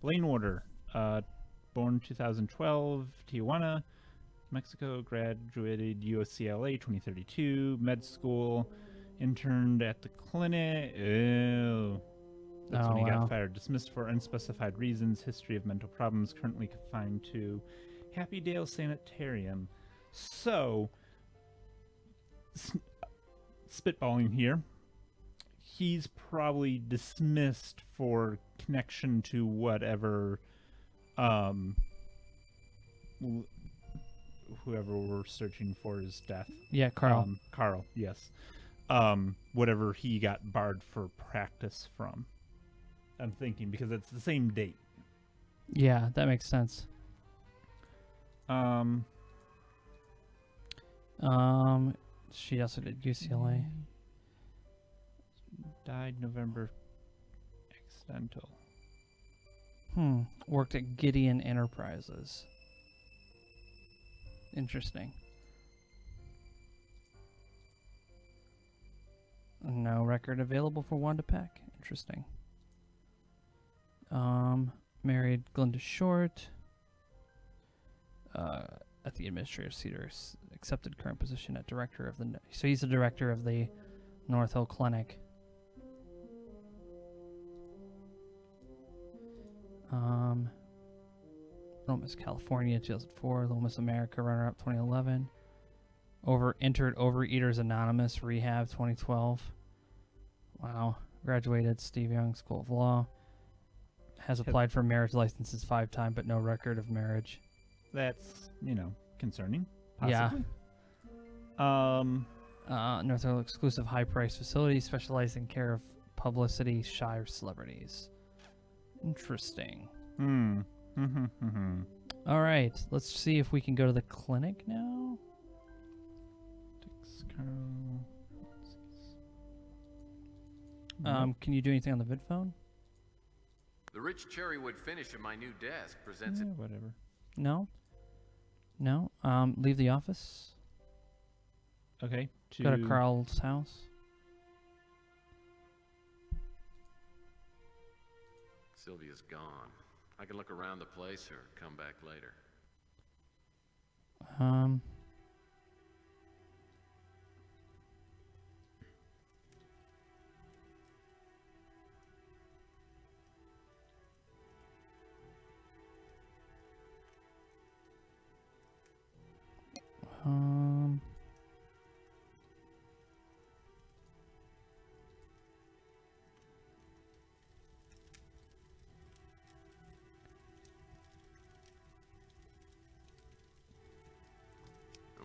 Blaine Warder, born 2012, Tijuana, Mexico, graduated UCLA 2032, med school, interned at the clinic. Ew. That's when he got fired. Dismissed for unspecified reasons. History of mental problems. Currently confined to Happy Dale Sanitarium. So, spitballing here, he's probably dismissed for connection to whatever, whoever we're searching for his death. Yeah, Carl. Carl, yes. Whatever he got barred for practice from. I'm thinking because it's the same date. Yeah, that makes sense. She also did UCLA. Died November. Accidental. Worked at Gideon Enterprises. Interesting. No record available for Wanda Peck. Interesting. Married Glenda Short. At the administrative cedar, accepted current position at director of the. So he's the director of the North Hill Clinic. Little Miss California 2004, Little Miss America runner-up 2011, entered Overeaters Anonymous Rehab 2012. Wow. Graduated Steve Young School of Law. Has applied for marriage licenses 5 times, but no record of marriage. That's, concerning. Possibly. Yeah. North Hill exclusive high-priced facility specializing in care of publicity shy celebrities. Interesting. All right, let's see if we can go to the clinic now. Can you do anything on the vid phone? The rich cherrywood finish of my new desk presents it. Whatever. No. Leave the office. Okay. Go to Carl's house. Sylvia's gone. I can look around the place or come back later.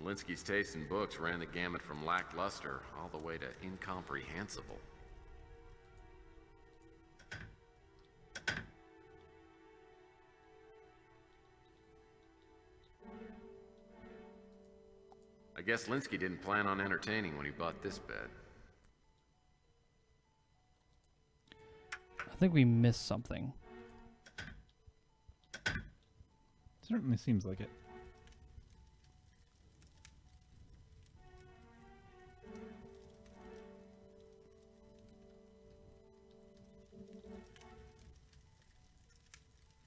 Linsky's taste in books ran the gamut from lackluster all the way to incomprehensible. I guess Linsky didn't plan on entertaining when he bought this bed. I think we missed something. Certainly seems like it.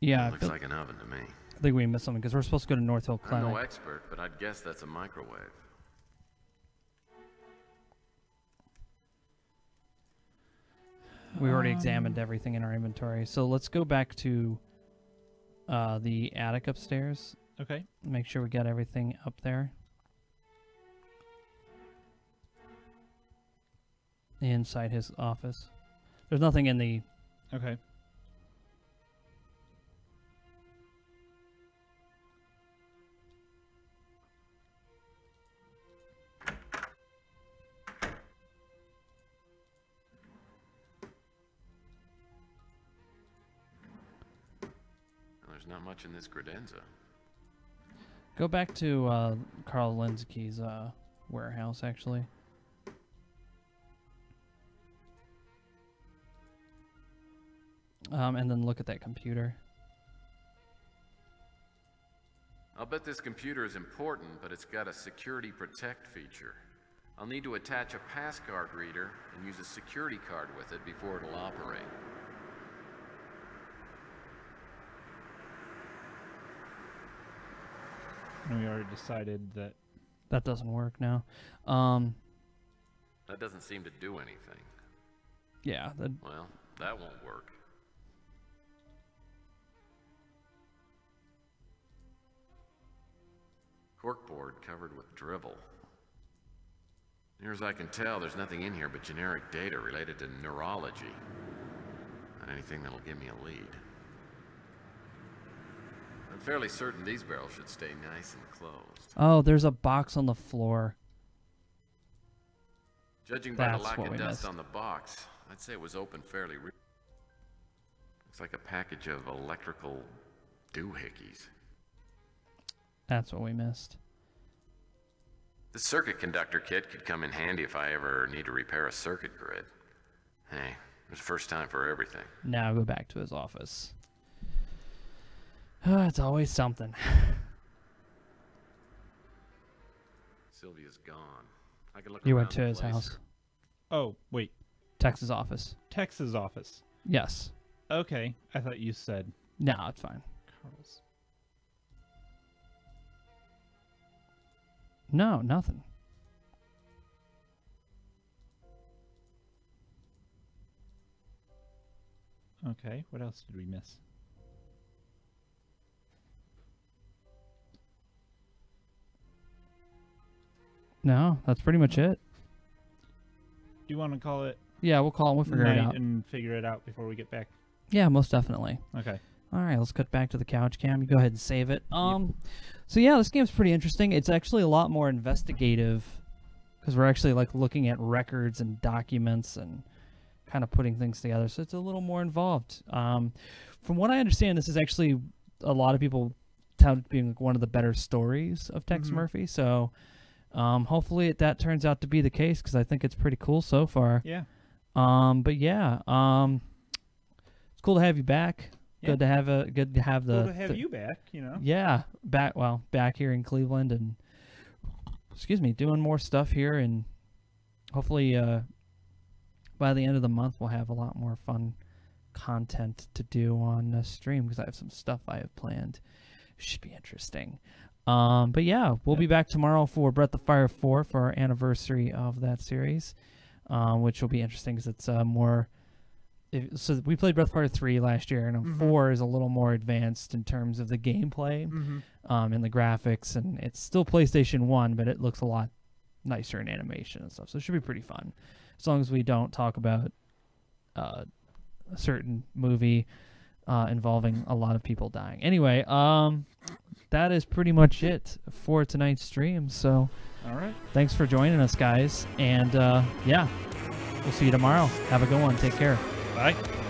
Yeah, looks like an oven to me. I think we missed something because we're supposed to go to North Hill Clinic. I'm no expert, but I'd guess that's a microwave. We already examined everything in our inventory, so let's go back to the attic upstairs. Okay. Make sure we got everything up there. Inside his office. There's nothing in the... Okay. There's not much in this credenza. Go back to Carl Linsky's warehouse, actually. And then look at that computer. I'll bet this computer is important, but it's got a security protect feature. I'll need to attach a pass card reader and use a security card with it before it'll operate. And we already decided that... That doesn't work now. That doesn't seem to do anything. Yeah. Well, that won't work. Corkboard covered with drivel. Near as I can tell, there's nothing in here but generic data related to neurology. Not anything that'll give me a lead. I'm fairly certain these barrels should stay nice and closed. Oh, there's a box on the floor. Judging by the lack of dust on the box, I'd say it was open fairly recently. Looks like a package of electrical doohickeys. That's what we missed. The circuit conductor kit could come in handy if I ever need to repair a circuit grid. Hey, there's a first time for everything. Now go back to his office. It's always something. Sylvia's gone. I can look You around went to the his place house. Oh, wait. Texas office. Texas office. Yes. Okay. I thought you said... No, it's fine. Carl's. No, nothing. Okay. What else did we miss? No, that's pretty much it. Do you want to call it? Yeah, we'll call it. We'll figure it out. And figure it out before we get back. Yeah, most definitely. Okay. All right, let's cut back to the couch cam. You go ahead and save it. So yeah, this game's pretty interesting. It's actually a lot more investigative because we're actually like looking at records and documents and kind of putting things together. So it's a little more involved. From what I understand, this is actually a lot of people touted being like one of the better stories of Tex Murphy. So hopefully that turns out to be the case because I think it's pretty cool so far. Yeah. But yeah, it's cool to have you back. Yeah. Good to have Cool to have you back, you know. Yeah, back here in Cleveland and doing more stuff here, and hopefully by the end of the month we'll have a lot more fun content to do on stream because I have some stuff I have planned. Should be interesting. But yeah, we'll be back tomorrow for Breath of Fire 4 for our anniversary of that series, which will be interesting because it's more. So we played Breath of Fire 3 last year, and 4 is a little more advanced in terms of the gameplay and the graphics, and it's still PlayStation 1, but it looks a lot nicer in animation and stuff, so it should be pretty fun, as long as we don't talk about a certain movie involving a lot of people dying. Anyway, that is pretty much it for tonight's stream, so all right. Thanks for joining us, guys, and yeah, we'll see you tomorrow. Have a good one. Take care. Bye.